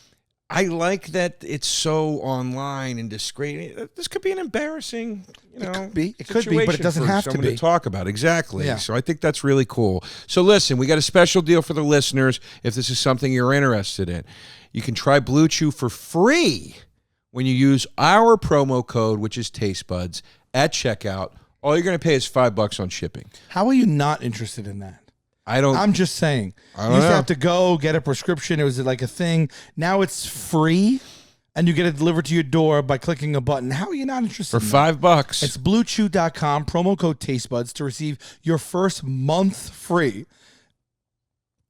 [SPEAKER 2] I like that it's so online and discreet. This could be an embarrassing,
[SPEAKER 3] It could be, but it doesn't have to be.
[SPEAKER 2] To talk about. Exactly.
[SPEAKER 3] Yeah.
[SPEAKER 2] So I think that's really cool. So listen, we got a special deal for the listeners if this is something you're interested in. You can try Blue Chew for free when you use our promo code, which is Taste Buds, at checkout. All you're going to pay is $5 on shipping.
[SPEAKER 3] How are you not interested in that?
[SPEAKER 2] I'm
[SPEAKER 3] just saying.
[SPEAKER 2] I
[SPEAKER 3] You
[SPEAKER 2] don't
[SPEAKER 3] used to
[SPEAKER 2] know.
[SPEAKER 3] have to go get a prescription. It was like a thing. Now it's free, and you get it delivered to your door by clicking a button. How are you not interested
[SPEAKER 2] For
[SPEAKER 3] in that?
[SPEAKER 2] $5.
[SPEAKER 3] It's bluechew.com, promo code TasteBuds to receive your first month free.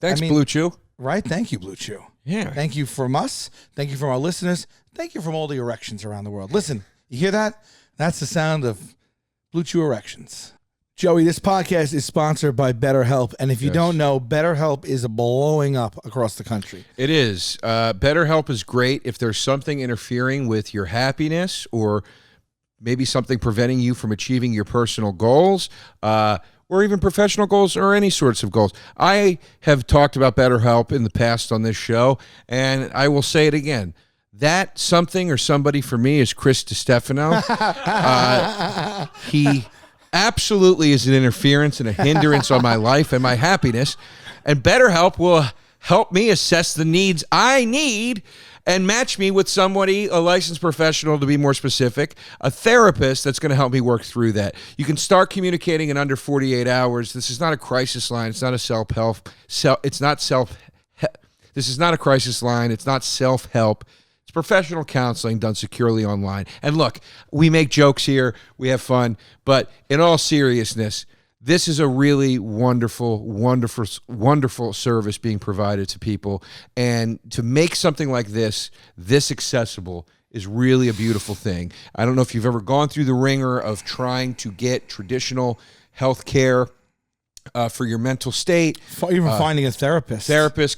[SPEAKER 2] Thanks, Blue Chew.
[SPEAKER 3] Right? Thank you, Blue Chew.
[SPEAKER 2] Yeah.
[SPEAKER 3] Thank you from us. Thank you from our listeners. Thank you from all the erections around the world. Listen, you hear that? That's the sound of Blue Chew erections. Joey, this podcast is sponsored by BetterHelp. And if you don't know, BetterHelp is blowing up across the country.
[SPEAKER 2] It is. BetterHelp is great if there's something interfering with your happiness or maybe something preventing you from achieving your personal goals or even professional goals or any sorts of goals. I have talked about BetterHelp in the past on this show, and I will say it again. That something or somebody for me is Chris DiStefano. He absolutely is an interference and a hindrance on my life and my happiness. And BetterHelp will help me assess the needs I need and match me with somebody, a licensed professional to be more specific, a therapist that's going to help me work through that. You can start communicating in under 48 hours. This is not a crisis line. It's not a self-help. This is not a crisis line. It's not self-help. It's professional counseling done securely online. And look, we make jokes here, we have fun, but in all seriousness, this is a really wonderful, wonderful, wonderful service being provided to people. And to make something like this accessible is really a beautiful thing. I don't know if you've ever gone through the ringer of trying to get traditional health care for your mental state.
[SPEAKER 3] Even finding a therapist.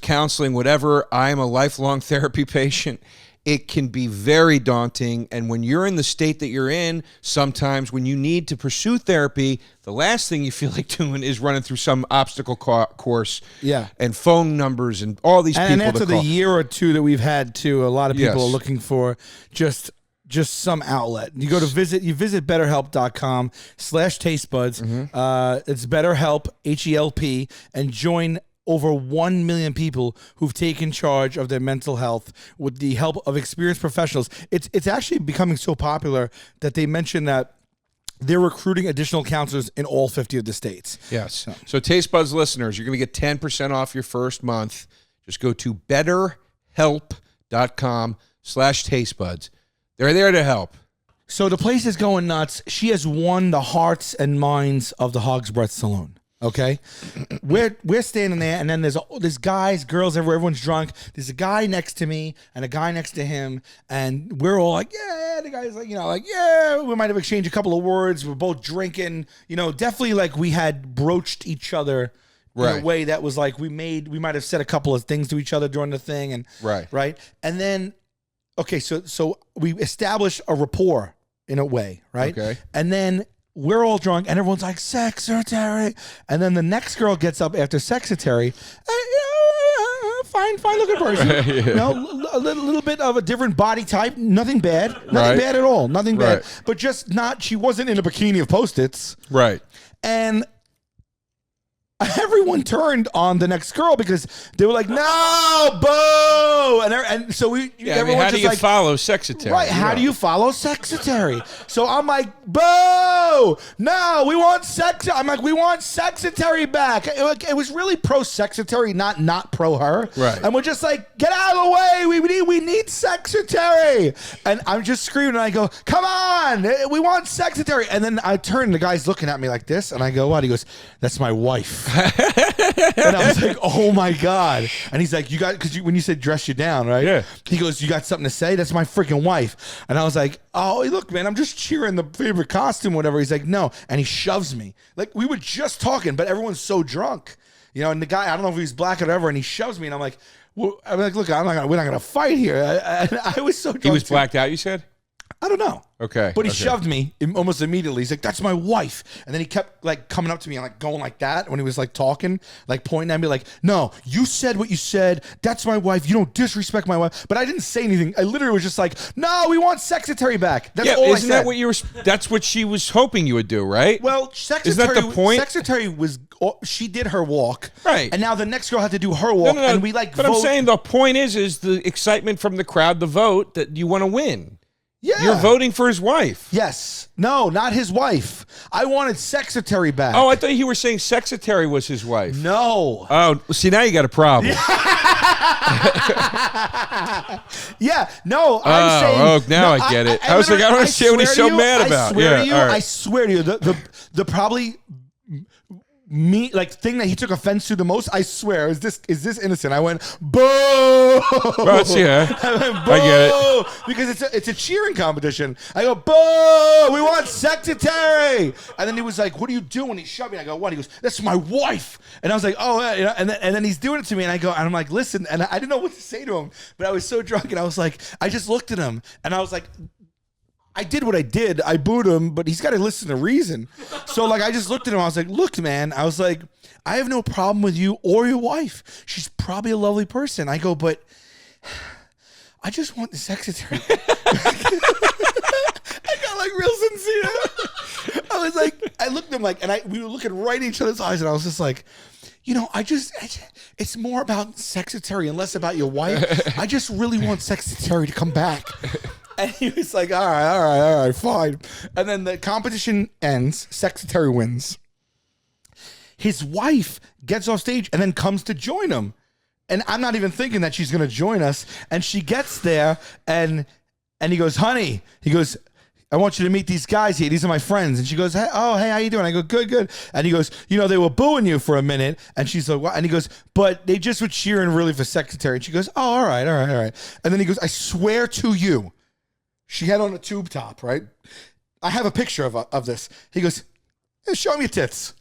[SPEAKER 2] Counseling, whatever. I am a lifelong therapy patient. It can be very daunting. And when you're in the state that you're in, sometimes when you need to pursue therapy, the last thing you feel like doing is running through some obstacle course.
[SPEAKER 3] Yeah.
[SPEAKER 2] And phone numbers and all these people
[SPEAKER 3] and after
[SPEAKER 2] to call.
[SPEAKER 3] the year or two that we've had, too, a lot of people
[SPEAKER 2] Yes.
[SPEAKER 3] are looking for just some outlet. You visit betterhelp.com/tastebuds. It's BetterHelp, HELP, and join over 1 million people who've taken charge of their mental health with the help of experienced professionals. It's actually becoming so popular that they mention that they're recruiting additional counselors in all 50 of the states.
[SPEAKER 2] Yes. So Taste Buds listeners, you're going to get 10% off your first month. Just go to betterhelp.com/tastebuds. They're there to help.
[SPEAKER 3] So the place is going nuts. She has won the hearts and minds of the Hog's Breath Saloon. Okay, we're standing there, and then there's guys, girls, everyone's drunk. There's a guy next to me and a guy next to him, and we're all like, yeah. The guy's like, yeah. We might have exchanged a couple of words. We're both drinking. Definitely like we had broached each other in a way that was like we might have said a couple of things to each other during the thing, and right, and then okay, so we established a rapport in a way, right? Okay, and then. We're all drunk, and everyone's like, secretary. And then the next girl gets up after secretary. Fine looking person. A little bit of a different body type. Nothing bad. Nothing bad at all. Nothing bad. But just not, she wasn't in a bikini of Post-its. Right. And everyone turned on the next girl because they were like, no, boo. And so everyone
[SPEAKER 2] how do you follow secretary?
[SPEAKER 3] Right. How do you follow secretary? So I'm like, boo. No, we want secretary. I'm like, we want secretary back. It was really pro secretary, not pro her. Right. And we're just like, get out of the way. We need secretary. And I'm just screaming and I go, come on. We want secretary. And then I turn and the guy's looking at me like this. And I go, what? He goes, that's my wife. And I was like, oh my God. And he's like, because when you said dress you down, right? Yeah. He goes, you got something to say? That's my freaking wife. And I was like, oh, look, man, I'm just cheering the favorite costume, whatever. He's like, no. And he shoves me. Like, we were just talking, but everyone's so drunk. And the guy, I don't know if he's black or whatever, and he shoves me, and I'm like, look, we're not going to fight here. I was so drunk.
[SPEAKER 2] He was blacked out, you said?
[SPEAKER 3] I don't know.
[SPEAKER 2] Okay.
[SPEAKER 3] But he shoved me almost immediately. He's like, that's my wife. And then he kept like coming up to me and like going like that when he was like talking, like pointing at me like, no, you said what you said. That's my wife. You don't disrespect my wife. But I didn't say anything. I literally was just like, no, we want secretary back. That's all I said.
[SPEAKER 2] That what you were, that's what she was hoping you would do, right?
[SPEAKER 3] Well, secretary,
[SPEAKER 2] isn't that the point?
[SPEAKER 3] Secretary was, she did her walk. Right. And now the next girl had to do her walk. No. And we like
[SPEAKER 2] But vote. I'm saying the point is the excitement from the crowd, the vote that you want to win. Yeah. You're voting for his wife.
[SPEAKER 3] Yes. No, not his wife. I wanted secretary back.
[SPEAKER 2] Oh, I thought you were saying secretary was his wife.
[SPEAKER 3] No.
[SPEAKER 2] Oh, see, now you got a problem.
[SPEAKER 3] Yeah. No, I'm saying. Oh,
[SPEAKER 2] now I get it. I was like, I don't understand what he's so mad about.
[SPEAKER 3] I swear to you, the probably thing that he took offense to the most, I swear, is this innocent? I went, boo!
[SPEAKER 2] Well, I get it.
[SPEAKER 3] Because it's a cheering competition. I go, boo! We want secretary! And then he was like, what are you doing? He shoved me. I go, what? He goes, that's my wife! And I was like, oh, yeah. And then he's doing it to me, and I'm like, listen, and I didn't know what to say to him, but I was so drunk, and I was like, I just looked at him, and I was like, I did what I did. I booed him, but he's got to listen to reason. So, like, I just looked at him. I was like, look, man. I was like, I have no problem with you or your wife. She's probably a lovely person. I go, but I just want the secretary. I got, like, real sincere. I was like, I looked at him, like, and we were looking right in each other's eyes, and I was just like, it's more about secretary and less about your wife. I just really want secretary to come back. And he was like, all right, fine. And then the competition ends. Secretary wins. His wife gets off stage and then comes to join him. And I'm not even thinking that she's going to join us. And she gets there and he goes, honey, he goes, I want you to meet these guys here. These are my friends. And she goes, hey, how you doing? I go, good. And he goes, they were booing you for a minute. And she's like, what? And he goes, but they just were cheering really for secretary. And she goes, oh, all right. And then he goes, I swear to you. She had on a tube top, right? I have a picture of this. He goes, hey, show me your tits.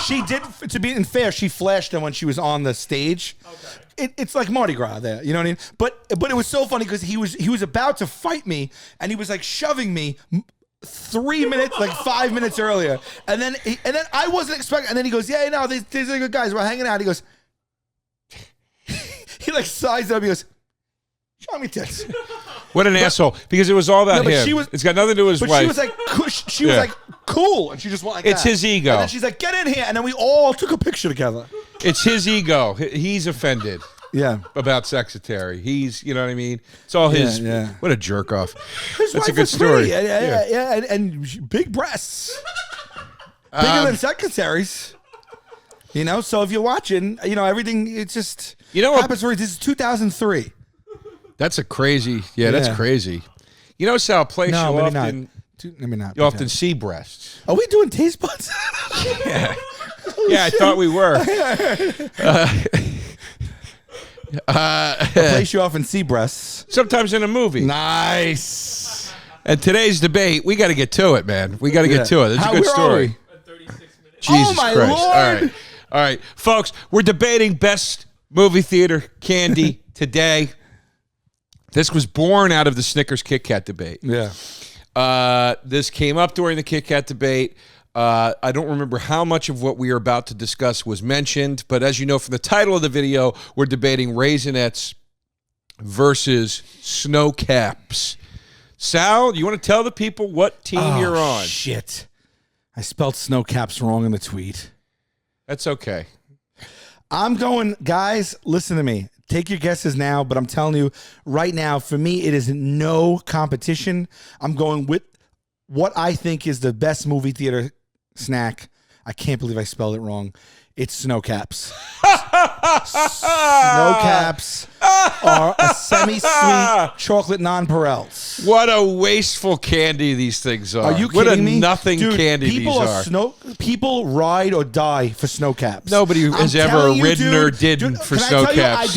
[SPEAKER 3] She did, to be fair, she flashed them when she was on the stage. Okay. It's like Mardi Gras there, you know what I mean? But it was so funny because he was about to fight me, and he was like shoving me 3 minutes, like 5 minutes earlier, and then I wasn't expecting. And then he goes, yeah, no, these are good guys. We're hanging out. He goes, he like sized up. He goes, show me tits.
[SPEAKER 2] What an asshole! Because it was all about him. It's got nothing to do with his wife.
[SPEAKER 3] She was like cool, and she just went like
[SPEAKER 2] it's
[SPEAKER 3] that.
[SPEAKER 2] His ego.
[SPEAKER 3] And then she's like, get in here, and then we all took a picture together.
[SPEAKER 2] It's his ego. He's offended.
[SPEAKER 3] Yeah.
[SPEAKER 2] about Secretary. He's, you know what I mean? It's all his.
[SPEAKER 3] yeah.
[SPEAKER 2] What a jerk off.
[SPEAKER 3] His
[SPEAKER 2] That's a
[SPEAKER 3] wife
[SPEAKER 2] good
[SPEAKER 3] is
[SPEAKER 2] story.
[SPEAKER 3] pretty. Yeah. And big breasts. Bigger than secretaries. You know, so if you're watching, you know, everything, it's just happens for this is 2003.
[SPEAKER 2] That's a crazy, that's crazy. You know, Sal, place
[SPEAKER 3] No,
[SPEAKER 2] you
[SPEAKER 3] maybe
[SPEAKER 2] often,
[SPEAKER 3] not. Maybe not.
[SPEAKER 2] you often see breasts.
[SPEAKER 3] Are we doing taste buds?
[SPEAKER 2] Yeah. Yeah, I thought we were.
[SPEAKER 3] A place you often see breasts.
[SPEAKER 2] Sometimes in a movie.
[SPEAKER 3] Nice.
[SPEAKER 2] And today's debate, we got to get to it, man. We got to get to it. It's a good
[SPEAKER 3] where are
[SPEAKER 2] story.
[SPEAKER 3] we?
[SPEAKER 4] 36 minutes.
[SPEAKER 2] Jesus
[SPEAKER 3] Oh, my
[SPEAKER 2] Christ.
[SPEAKER 3] Lord.
[SPEAKER 2] All right, folks, we're debating best movie theater candy today. This was born out of the Snickers Kit Kat debate.
[SPEAKER 3] Yeah.
[SPEAKER 2] This came up during the Kit Kat debate. I don't remember how much of what we are about to discuss was mentioned, but as you know from the title of the video, we're debating Raisinets versus Sno-Caps. Sal, you want to tell the people what team you're on?
[SPEAKER 3] Shit. I spelled Sno-Caps wrong in the tweet.
[SPEAKER 2] That's okay.
[SPEAKER 3] I'm going, guys, listen to me. Take your guesses now, but I'm telling you right now, for me, it is no competition. I'm going with what I think is the best movie theater snack. I can't believe I spelled it wrong. It's Sno-Caps. Sno-Caps are a semi-sweet chocolate nonpareils.
[SPEAKER 2] What a wasteful candy these things are.
[SPEAKER 3] Are you
[SPEAKER 2] what
[SPEAKER 3] kidding
[SPEAKER 2] a
[SPEAKER 3] me?
[SPEAKER 2] nothing
[SPEAKER 3] Dude,
[SPEAKER 2] candy
[SPEAKER 3] people
[SPEAKER 2] these are.
[SPEAKER 3] People ride or die for Sno-Caps.
[SPEAKER 2] Nobody has
[SPEAKER 3] I'm
[SPEAKER 2] ever
[SPEAKER 3] telling you,
[SPEAKER 2] ridden or
[SPEAKER 3] dude,
[SPEAKER 2] didn't for
[SPEAKER 3] can I tell you,
[SPEAKER 2] Sno-Caps.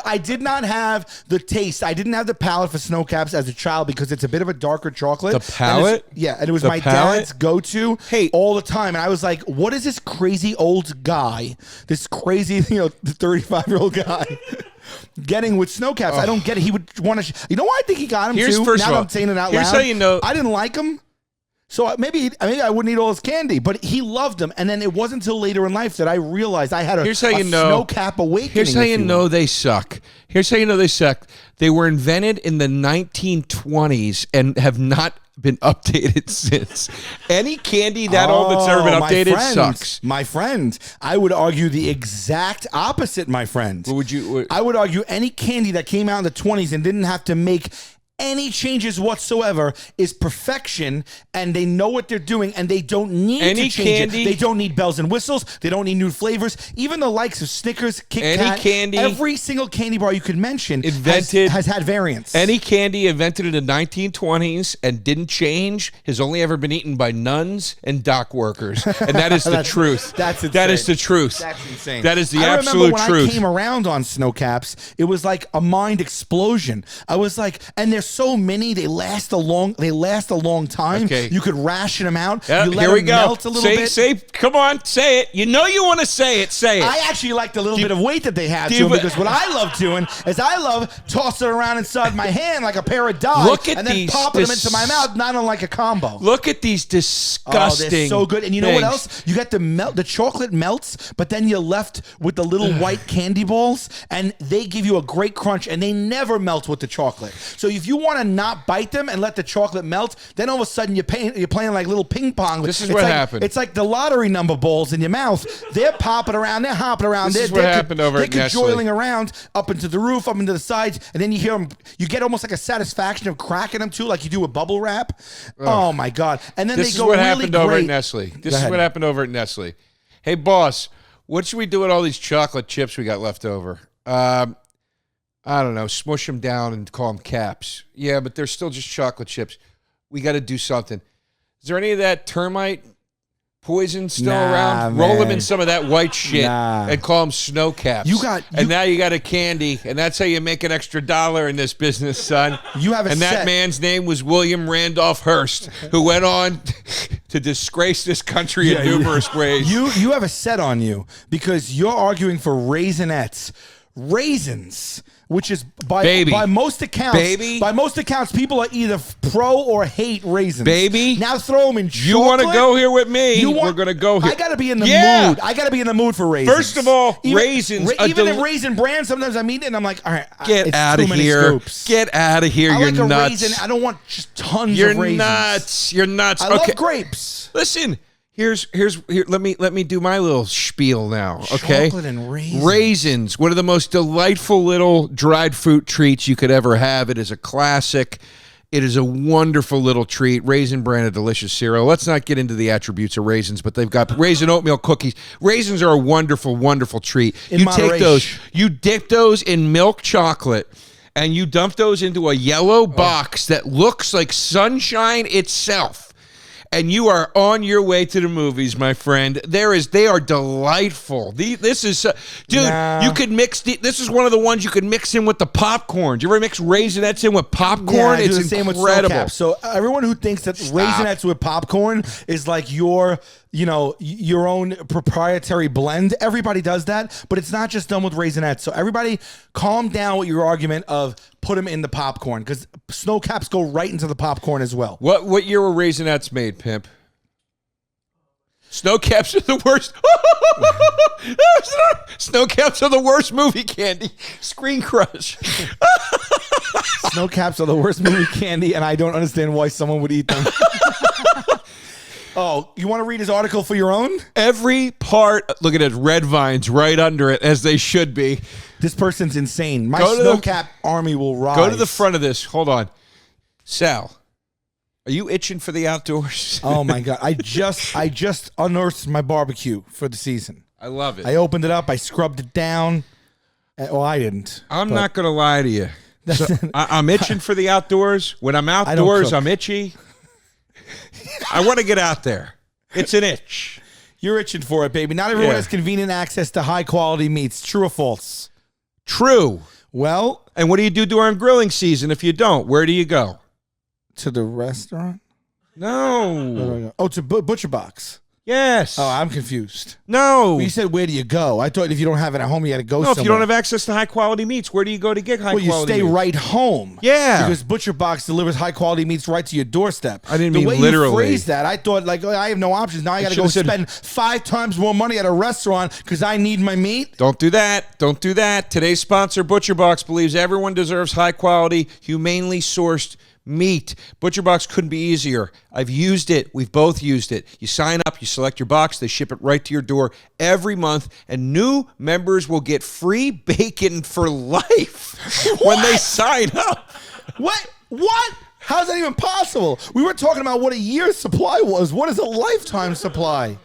[SPEAKER 3] I did not have the taste. I didn't have the palate for Sno-Caps as a child because it's a bit of a darker chocolate.
[SPEAKER 2] The palate?
[SPEAKER 3] And it was
[SPEAKER 2] The
[SPEAKER 3] my
[SPEAKER 2] palate?
[SPEAKER 3] dad's go-to all the time. And I was like, what is this crazy old guy, this crazy, 35-year-old guy getting with Sno-Caps? I don't get it. He would want to. You know why I think he got him
[SPEAKER 2] Here's
[SPEAKER 3] too?
[SPEAKER 2] first
[SPEAKER 3] Now
[SPEAKER 2] of
[SPEAKER 3] that
[SPEAKER 2] all,
[SPEAKER 3] I'm saying it out
[SPEAKER 2] here's
[SPEAKER 3] loud.
[SPEAKER 2] how you know-
[SPEAKER 3] I didn't like him. So maybe I wouldn't eat all his candy, but he loved them. And then it wasn't until later in life that I realized I had a,
[SPEAKER 2] Here's how you know-
[SPEAKER 3] Sno-Cap awakening.
[SPEAKER 2] Here's how
[SPEAKER 3] if
[SPEAKER 2] you
[SPEAKER 3] will.
[SPEAKER 2] know they suck. Here's how you know they suck. They were invented in the 1920s and have not been updated since. Any candy that old that's ever been
[SPEAKER 3] my
[SPEAKER 2] updated
[SPEAKER 3] friend,
[SPEAKER 2] sucks.
[SPEAKER 3] My friend, I would argue the exact opposite, my friend.
[SPEAKER 2] What would you?
[SPEAKER 3] I would argue any candy that came out in the 20s and didn't have to make any changes whatsoever is perfection, and they know what they're doing, and they don't need
[SPEAKER 2] Any
[SPEAKER 3] to change
[SPEAKER 2] candy-
[SPEAKER 3] it. They don't need bells and whistles. They don't need new flavors. Even the likes of Snickers, Kit
[SPEAKER 2] Any
[SPEAKER 3] Kat,
[SPEAKER 2] candy-
[SPEAKER 3] every single candy bar you could mention
[SPEAKER 2] Invented-
[SPEAKER 3] has had variants.
[SPEAKER 2] Any candy invented in the 1920s and didn't change has only ever been eaten by nuns and dock workers, and that is the truth.
[SPEAKER 3] That's
[SPEAKER 2] That is
[SPEAKER 3] insane.
[SPEAKER 2] the truth.
[SPEAKER 3] That's insane.
[SPEAKER 2] That is the
[SPEAKER 3] I
[SPEAKER 2] absolute
[SPEAKER 3] remember when
[SPEAKER 2] truth.
[SPEAKER 3] I came around on Sno-Caps, it was like a mind explosion. I was like, and there's so many, they last a long time.
[SPEAKER 2] Okay.
[SPEAKER 3] You could ration them out.
[SPEAKER 2] Yep,
[SPEAKER 3] you let
[SPEAKER 2] here we
[SPEAKER 3] them
[SPEAKER 2] go.
[SPEAKER 3] melt a little bit.
[SPEAKER 2] Come on, say it. You know you want to say it. Say it.
[SPEAKER 3] I actually like the little bit of weight that they have
[SPEAKER 2] do
[SPEAKER 3] to
[SPEAKER 2] you-
[SPEAKER 3] them, because what I love doing is I love tossing it around inside my hand like a pair of dice,
[SPEAKER 2] Look at
[SPEAKER 3] and then
[SPEAKER 2] these
[SPEAKER 3] popping them into my mouth, not unlike a combo.
[SPEAKER 2] Look at these
[SPEAKER 3] Oh,
[SPEAKER 2] disgusting.
[SPEAKER 3] they're so good. And you know what
[SPEAKER 2] things.
[SPEAKER 3] else? You got the chocolate melts, but then you're left with the little white candy balls, and they give you a great crunch, and they never melt with the chocolate. So if you want to not bite them and let the chocolate melt, then all of a sudden you're playing like little ping pong.
[SPEAKER 2] This is
[SPEAKER 3] It's
[SPEAKER 2] what
[SPEAKER 3] like,
[SPEAKER 2] happened.
[SPEAKER 3] It's like the lottery number balls in your mouth. They're popping around. They're hopping around.
[SPEAKER 2] This is what happened over
[SPEAKER 3] they're
[SPEAKER 2] at Nestle.
[SPEAKER 3] cajoling around up into the roof, up into the sides, and then you hear them. You get almost like a satisfaction of cracking them too, like you do with bubble wrap. Oh my god! And then
[SPEAKER 2] This
[SPEAKER 3] they
[SPEAKER 2] is
[SPEAKER 3] go
[SPEAKER 2] what
[SPEAKER 3] really
[SPEAKER 2] happened
[SPEAKER 3] great.
[SPEAKER 2] over at Nestle. This
[SPEAKER 3] Go
[SPEAKER 2] is
[SPEAKER 3] ahead.
[SPEAKER 2] what happened over at Nestle. Hey, boss, what should we do with all these chocolate chips we got left over? I don't know. Smush them down and call them caps. Yeah, but they're still just chocolate chips. We got to do something. Is there any of that termite poison still
[SPEAKER 3] Nah,
[SPEAKER 2] around? Roll them
[SPEAKER 3] man.
[SPEAKER 2] in some of that white shit
[SPEAKER 3] Nah.
[SPEAKER 2] and call them Sno-Caps. And now you got a candy, and that's how you make an extra $1 in this business, son.
[SPEAKER 3] You have a
[SPEAKER 2] And that
[SPEAKER 3] set.
[SPEAKER 2] man's name was William Randolph Hearst, who went on to disgrace this country in numerous ways.
[SPEAKER 3] You have a set on you because you're arguing for Raisinets. Raisins, which is by most accounts, people are either pro or hate raisins.
[SPEAKER 2] Baby.
[SPEAKER 3] Now throw them in chocolate.
[SPEAKER 2] You want to go here with me? We're going to go here.
[SPEAKER 3] I got to be in the mood. I got to be in the mood for raisins.
[SPEAKER 2] First of all, raisins.
[SPEAKER 3] Even in Raisin Bran, sometimes I'm eating it and I'm like, all right,
[SPEAKER 2] Get
[SPEAKER 3] it's
[SPEAKER 2] out
[SPEAKER 3] too
[SPEAKER 2] of
[SPEAKER 3] many
[SPEAKER 2] here.
[SPEAKER 3] scoops.
[SPEAKER 2] Get out of here.
[SPEAKER 3] I
[SPEAKER 2] You're
[SPEAKER 3] like a
[SPEAKER 2] nuts.
[SPEAKER 3] raisin. I don't want just tons
[SPEAKER 2] You're
[SPEAKER 3] of raisins.
[SPEAKER 2] nuts. You're nuts.
[SPEAKER 3] I
[SPEAKER 2] Okay.
[SPEAKER 3] love grapes.
[SPEAKER 2] Listen, Here, let me do my little spiel now, okay?
[SPEAKER 3] Chocolate and raisins.
[SPEAKER 2] Raisins, one of the most delightful little dried fruit treats you could ever have. It is a classic. It is a wonderful little treat. Raisin Bran, a delicious cereal. Let's not get into the attributes of raisins, but they've got raisin oatmeal cookies. Raisins are a wonderful, wonderful treat.
[SPEAKER 3] In moderation.
[SPEAKER 2] Take those, you dip those in milk chocolate, and you dump those into a yellow box that looks like sunshine itself. And you are on your way to the movies, my friend. They are delightful. This is, dude.
[SPEAKER 3] Nah.
[SPEAKER 2] You could mix. This is one of the ones you could mix in with the popcorn. Do you ever mix Raisinets in with popcorn?
[SPEAKER 3] Yeah, I do
[SPEAKER 2] It's
[SPEAKER 3] the same with
[SPEAKER 2] incredible.
[SPEAKER 3] Sno-Caps. So everyone who thinks that Raisinets with popcorn is like your own proprietary blend, everybody does that, but it's not just done with Raisinets. So everybody calm down with your argument of put them in the popcorn, because Sno-Caps go right into the popcorn as well.
[SPEAKER 2] What year were Raisinets made, Pimp? Sno-Caps are the worst. Sno-Caps are the worst movie candy. Screen crush.
[SPEAKER 3] Sno-Caps are the worst movie candy, and I don't understand why someone would eat them. Oh, you want to read his article for your own?
[SPEAKER 2] Every part, look at it, red vines right under it, as they should be.
[SPEAKER 3] This person's insane. My
[SPEAKER 2] Go to
[SPEAKER 3] Sno-Cap army will rise.
[SPEAKER 2] Go to the front of this. Hold on. Sal, are you itching for the outdoors?
[SPEAKER 3] Oh my God. I just unearthed my barbecue for the season.
[SPEAKER 2] I love it.
[SPEAKER 3] I opened it up. I scrubbed it down. Well, I didn't.
[SPEAKER 2] I'm
[SPEAKER 3] but-
[SPEAKER 2] not going to lie to you. So, I'm itching for the outdoors. When I'm outdoors,
[SPEAKER 3] cook.
[SPEAKER 2] I'm itchy. I want to get out there. It's an itch.
[SPEAKER 3] You're itching for it, baby. Not everyone
[SPEAKER 2] Yeah.
[SPEAKER 3] has convenient access to high quality meats. True or false?
[SPEAKER 2] True.
[SPEAKER 3] Well,
[SPEAKER 2] And what do you do during grilling season if you don't? Where do you go?
[SPEAKER 3] to the restaurant?
[SPEAKER 2] No.
[SPEAKER 3] Oh, to Butcher Box.
[SPEAKER 2] Yes.
[SPEAKER 3] Oh, I'm confused.
[SPEAKER 2] No.
[SPEAKER 3] Well, you said, where do you go? I thought if you don't have it at home, you got to go
[SPEAKER 2] No,
[SPEAKER 3] somewhere.
[SPEAKER 2] if you don't have access to high quality meats, where do you go to get high
[SPEAKER 3] Well, you
[SPEAKER 2] quality
[SPEAKER 3] stay
[SPEAKER 2] meats?
[SPEAKER 3] right home.
[SPEAKER 2] Yeah.
[SPEAKER 3] Because Butcher Box delivers high quality meats right to your doorstep.
[SPEAKER 2] I didn't
[SPEAKER 3] the
[SPEAKER 2] mean
[SPEAKER 3] way
[SPEAKER 2] literally.
[SPEAKER 3] You phrased that, I thought like I have no options. Now I got to go
[SPEAKER 2] should've said-
[SPEAKER 3] spend 5 times more money at a restaurant because I need my meat.
[SPEAKER 2] Don't do that. Don't do that. Today's sponsor, ButcherBox, believes everyone deserves high quality, humanely sourced meat. ButcherBox couldn't be easier. I've used it. We've both used it. You sign up, you select your box, they ship it right to your door every month, and new members will get free bacon for life when they sign up.
[SPEAKER 3] What? How's that even possible? We were talking about what a year's supply was. What is a lifetime supply?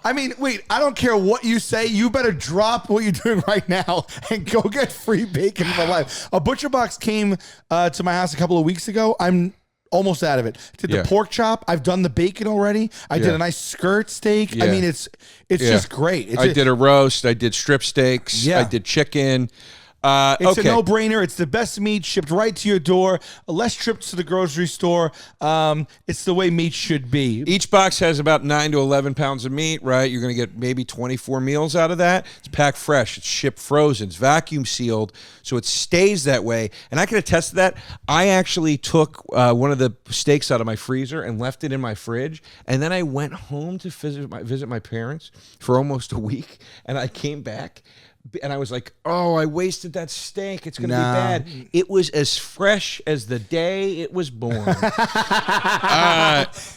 [SPEAKER 3] I mean, wait, I don't care what you say. You better drop what you're doing right now and go get free bacon for life. A Butcher Box came to my house a couple of weeks ago. I'm almost out of it. Did the pork chop. I've done the bacon already. I did a nice skirt steak. I mean, it's just great.
[SPEAKER 2] I did a roast. I did strip steaks.
[SPEAKER 3] Yeah.
[SPEAKER 2] I did chicken.
[SPEAKER 3] It's
[SPEAKER 2] okay.
[SPEAKER 3] a no-brainer. It's the best meat shipped right to your door. Less trips to the grocery store. It's the way meat should be.
[SPEAKER 2] Each box has about 9 to 11 pounds of meat, right? You're going to get maybe 24 meals out of that. It's packed fresh. It's shipped frozen. It's vacuum sealed, so it stays that way. And I can attest to that. I actually took one of the steaks out of my freezer and left it in my fridge, and then I went home to visit my parents for almost a week, and I came back, and I was like, oh, I wasted that steak. It's going to be bad. It was as fresh as the day it was born.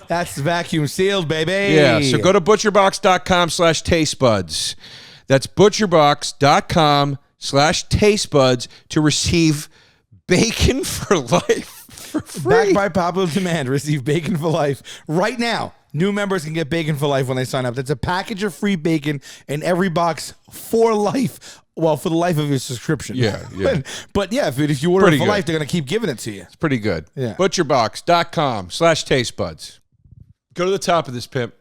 [SPEAKER 3] That's vacuum sealed, baby.
[SPEAKER 2] Yeah, so go to butcherbox.com/tastebuds. That's butcherbox.com/tastebuds to receive bacon for life for free.
[SPEAKER 3] Backed by popular demand, receive bacon for life. Right now, new members can get bacon for life when they sign up. That's a package of free bacon in every box for life. Well, for the life of your subscription.
[SPEAKER 2] Yeah.
[SPEAKER 3] but yeah, if you order
[SPEAKER 2] Pretty
[SPEAKER 3] it for
[SPEAKER 2] good.
[SPEAKER 3] life, they're going to keep giving it to you.
[SPEAKER 2] It's pretty good.
[SPEAKER 3] Yeah.
[SPEAKER 2] Butcherbox.com/tastebuds. Go to the top of this, Pimp,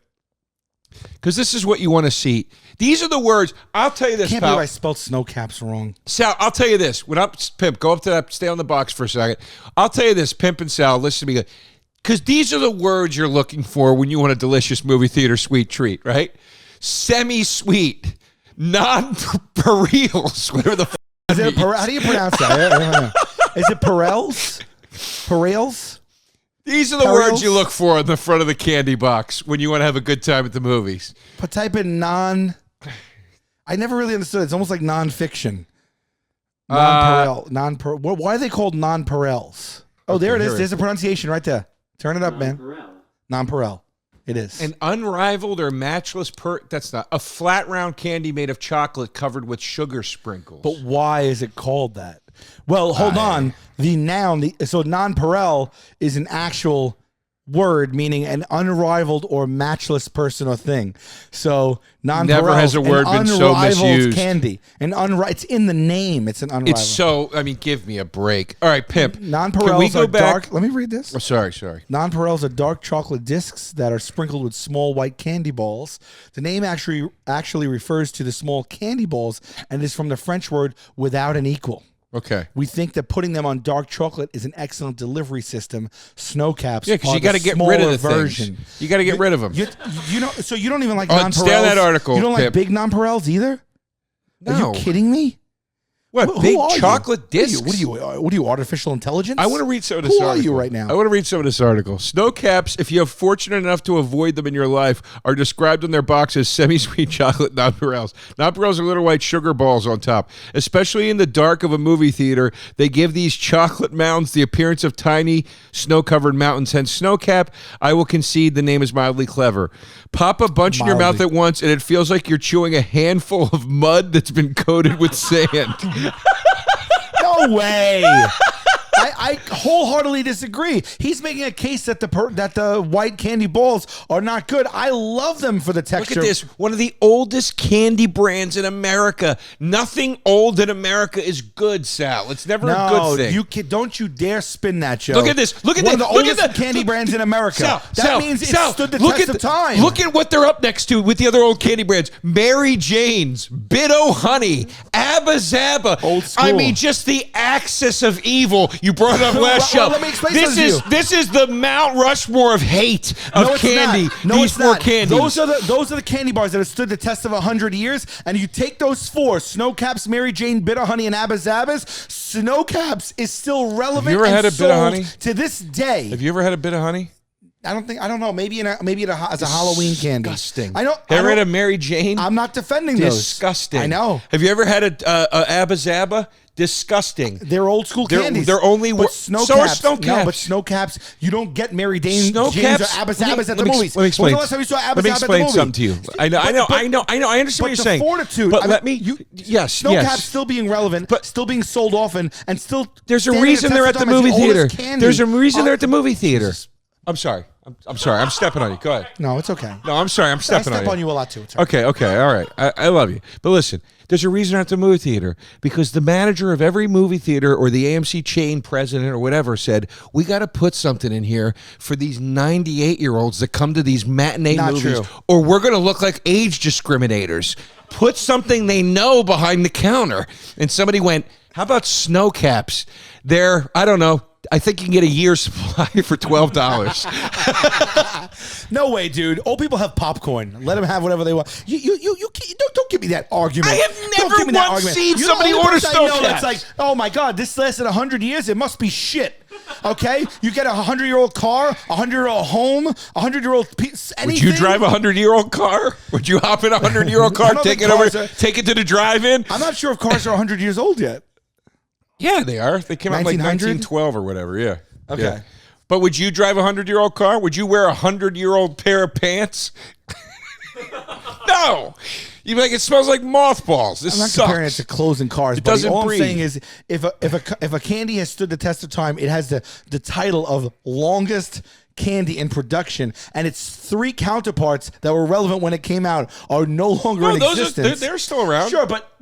[SPEAKER 2] because this is what you want to see. These are the words. I'll tell you this,
[SPEAKER 3] Can't
[SPEAKER 2] pal.
[SPEAKER 3] believe I spelled Sno-Caps wrong.
[SPEAKER 2] Sal, I'll tell you this. When I'm Pimp, go up to that, stay on the box for a second. I'll tell you this, Pimp and Sal, listen to me. Because these are the words you're looking for when you want a delicious movie theater sweet treat, right? Semi-sweet, non-perennials, whatever the
[SPEAKER 3] Is it how do you pronounce that? I don't know. Is it Perels? Perels?
[SPEAKER 2] These are the
[SPEAKER 3] Perils?
[SPEAKER 2] words you look for on the front of the candy box when you want to have a good time at the movies.
[SPEAKER 3] But type in non. I never really understood. It's almost like nonfiction. Non-Perel. Why are they called non-Perels? Oh, there it is.
[SPEAKER 2] here
[SPEAKER 3] There's a pronunciation right there. Turn it up, man. Non-Perel. It is.
[SPEAKER 2] An unrivaled or matchless that's not a flat round candy made of chocolate covered with sugar sprinkles.
[SPEAKER 3] But why is it called that? Well, hold on. The noun, so nonpareil is an actual word meaning an unrivaled or matchless person or thing. So nonpareil,
[SPEAKER 2] never has a word been so misused.
[SPEAKER 3] Candy. It's in the name. It's an unrivaled.
[SPEAKER 2] It's so, I mean, give me a break. All right, Pimp.
[SPEAKER 3] Nonpareils
[SPEAKER 2] Can we go
[SPEAKER 3] are
[SPEAKER 2] back?
[SPEAKER 3] dark. Let me read this.
[SPEAKER 2] Oh, sorry.
[SPEAKER 3] Nonpareils are dark chocolate discs that are sprinkled with small white candy balls. The name actually refers to the small candy balls and is from the French word without an equal.
[SPEAKER 2] Okay.
[SPEAKER 3] We think that putting them on dark chocolate is an excellent delivery system. Sno-Caps,
[SPEAKER 2] yeah, because you got to get rid of the version. You got to get rid of them.
[SPEAKER 3] So you don't even like nonpareils.
[SPEAKER 2] Stay on that article.
[SPEAKER 3] You don't
[SPEAKER 2] Pip.
[SPEAKER 3] like big nonpareils either?
[SPEAKER 2] No.
[SPEAKER 3] Are you kidding me?
[SPEAKER 2] What,
[SPEAKER 3] Who
[SPEAKER 2] big
[SPEAKER 3] are
[SPEAKER 2] chocolate
[SPEAKER 3] you?
[SPEAKER 2] discs?
[SPEAKER 3] What are you, artificial intelligence?
[SPEAKER 2] I want to read some of this
[SPEAKER 3] Who
[SPEAKER 2] article.
[SPEAKER 3] are you right now?
[SPEAKER 2] I want to read some of this article. Sno-Caps, if you are fortunate enough to avoid them in your life, are described on their box as semi-sweet chocolate nonpareils. Nonpareils are little white sugar balls on top. Especially in the dark of a movie theater, they give these chocolate mounds the appearance of tiny snow-covered mountains. Hence, Sno-Cap, I will concede the name is mildly clever. Pop a bunch in your mouth at once, and it feels like you're chewing a handful of mud that's been coated with sand.
[SPEAKER 3] No way. I wholeheartedly disagree. He's making a case that the white candy balls are not good. I love them for the texture.
[SPEAKER 2] Look at this. One of the oldest candy brands in America. Nothing old in America is good, Sal. It's never a good thing.
[SPEAKER 3] Don't you dare spin that, Joe.
[SPEAKER 2] Look at this. Look at
[SPEAKER 3] One
[SPEAKER 2] this.
[SPEAKER 3] of the oldest candy brands in America. That means it stood the test of time.
[SPEAKER 2] Look at what they're up next to with the other old candy brands. Mary Jane's, Bit-O Honey, Abba Zaba.
[SPEAKER 3] Old school.
[SPEAKER 2] I mean, just the axis of evil you brought up last show.
[SPEAKER 3] Let me explain
[SPEAKER 2] This is the Mount Rushmore of hate of candy. These four candies.
[SPEAKER 3] Those are the candy bars that have stood the test of 100 years. And you take those four: Sno-Caps, Mary Jane, Bit-O Honey, and Abba Zabas. Sno-Caps is still relevant.
[SPEAKER 2] Have you ever had a Bit-O Honey
[SPEAKER 3] to this day?
[SPEAKER 2] Have you ever had a Bit-O Honey?
[SPEAKER 3] I don't know. Maybe as a Halloween candy.
[SPEAKER 2] Disgusting.
[SPEAKER 3] I know.
[SPEAKER 2] Ever had a Mary Jane?
[SPEAKER 3] I'm not defending those.
[SPEAKER 2] Disgusting.
[SPEAKER 3] I know.
[SPEAKER 2] Have you ever had a Abba Zaba? Disgusting.
[SPEAKER 3] They're old school candies.
[SPEAKER 2] They're only
[SPEAKER 3] but
[SPEAKER 2] Sno-Caps.
[SPEAKER 3] So are
[SPEAKER 2] Sno-Caps.
[SPEAKER 3] No, but Sno-Caps, you don't get Mary Jane's or Abba Zabas at the movies.
[SPEAKER 2] Let me explain.
[SPEAKER 3] When's the last time you saw Abba
[SPEAKER 2] Let me
[SPEAKER 3] Zaba at the
[SPEAKER 2] explain
[SPEAKER 3] movie?
[SPEAKER 2] something to you. I know. I understand what you're saying.
[SPEAKER 3] Fortitude.
[SPEAKER 2] But let me. Yes.
[SPEAKER 3] Sno-Caps still being relevant, but still being sold often, and still.
[SPEAKER 2] There's a reason they're at the movie theater. There's a reason they're at the movie theater. I'm sorry. I'm sorry. I'm stepping on you. Go ahead.
[SPEAKER 3] No, it's okay.
[SPEAKER 2] No, I'm sorry. I'm stepping on you.
[SPEAKER 3] I step on you a lot too. It's
[SPEAKER 2] okay. All right. I love you. But listen, there's a reason they're at the movie theater because the manager of every movie theater or the AMC chain president or whatever said, we got to put something in here for these 98-year-olds that come to these matinee movies or we're going to look like age discriminators. Put something they know behind the counter. And somebody went, how about Sno-Caps? They're, I don't know, I think you can get a year's supply for $12.
[SPEAKER 3] No way, dude. Old people have popcorn. Let them have whatever they want. You don't give me that argument.
[SPEAKER 2] I have never once seen somebody order Sno-Caps.
[SPEAKER 3] That's like, oh my God, this lasted 100 years. It must be shit. Okay, you get a 100-year-old car, a 100-year-old home, a 100-year-old piece.
[SPEAKER 2] Would you drive a 100-year-old car? Would you hop in a 100-year-old car, take it over, take it to the drive-in?
[SPEAKER 3] I'm not sure if cars are 100 years old yet.
[SPEAKER 2] Yeah, they are. They came out like 1912 or whatever. Yeah.
[SPEAKER 3] Okay.
[SPEAKER 2] Yeah. But would you drive a 100-year-old car? Would you wear a 100-year-old pair of pants? No. You'd be like, it smells like mothballs. This
[SPEAKER 3] I'm not
[SPEAKER 2] sucks.
[SPEAKER 3] comparing it to clothes and cars.
[SPEAKER 2] It doesn't
[SPEAKER 3] all
[SPEAKER 2] breathe.
[SPEAKER 3] I'm saying is, if a candy has stood the test of time, it has the title of longest candy in production, and its three counterparts that were relevant when it came out are no longer in existence.
[SPEAKER 2] They're still around.
[SPEAKER 3] Sure, but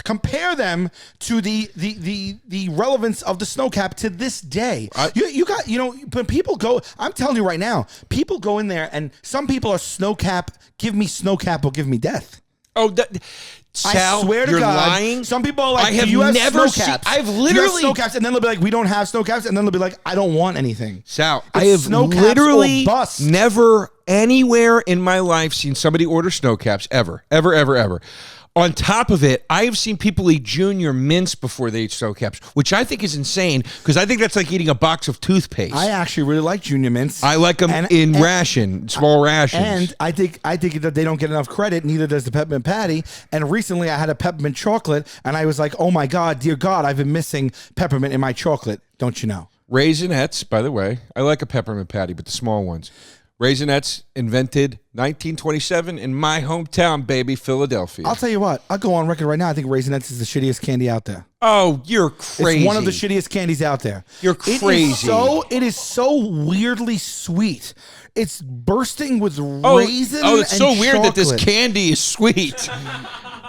[SPEAKER 3] compare them to the relevance of the Sno-Cap to this day. When people go, I'm telling you right now, people go in there, and some people are Sno-Cap. Give me Sno-Cap or give me death.
[SPEAKER 2] Oh, Sal,
[SPEAKER 3] I swear to
[SPEAKER 2] you're
[SPEAKER 3] God,
[SPEAKER 2] lying.
[SPEAKER 3] Some people are like,
[SPEAKER 2] I have
[SPEAKER 3] you have
[SPEAKER 2] never
[SPEAKER 3] Sno-Caps.
[SPEAKER 2] I've
[SPEAKER 3] You have
[SPEAKER 2] literally
[SPEAKER 3] Sno-Caps, and then they'll be like, we don't have Sno-Caps, and then they'll be like, I don't want anything.
[SPEAKER 2] Sal,
[SPEAKER 3] It's
[SPEAKER 2] I have
[SPEAKER 3] Sno-Caps
[SPEAKER 2] literally
[SPEAKER 3] or bust.
[SPEAKER 2] never anywhere in my life seen somebody order Sno-Caps ever. On top of it, I have seen people eat Junior Mints before they eat Sno-Caps, which I think is insane because I think that's like eating a box of toothpaste.
[SPEAKER 3] I actually really like Junior Mints.
[SPEAKER 2] I like them in small rations.
[SPEAKER 3] And I think that they don't get enough credit. Neither does the peppermint patty. And recently, I had a peppermint chocolate, and I was like, "Oh my God, dear God, I've been missing peppermint in my chocolate." Don't you know?
[SPEAKER 2] Raisinets, by the way, I like a peppermint patty, but the small ones. Raisinets invented 1927 in my hometown, baby, Philadelphia.
[SPEAKER 3] I'll tell you what. I'll go on record right now. I think Raisinets is the shittiest candy out there.
[SPEAKER 2] Oh, you're crazy.
[SPEAKER 3] It's one of the shittiest candies out there.
[SPEAKER 2] You're crazy.
[SPEAKER 3] It is so weirdly sweet. It's bursting with raisin
[SPEAKER 2] Oh, it's
[SPEAKER 3] and
[SPEAKER 2] so weird that this
[SPEAKER 3] chocolate.
[SPEAKER 2] candy is sweet.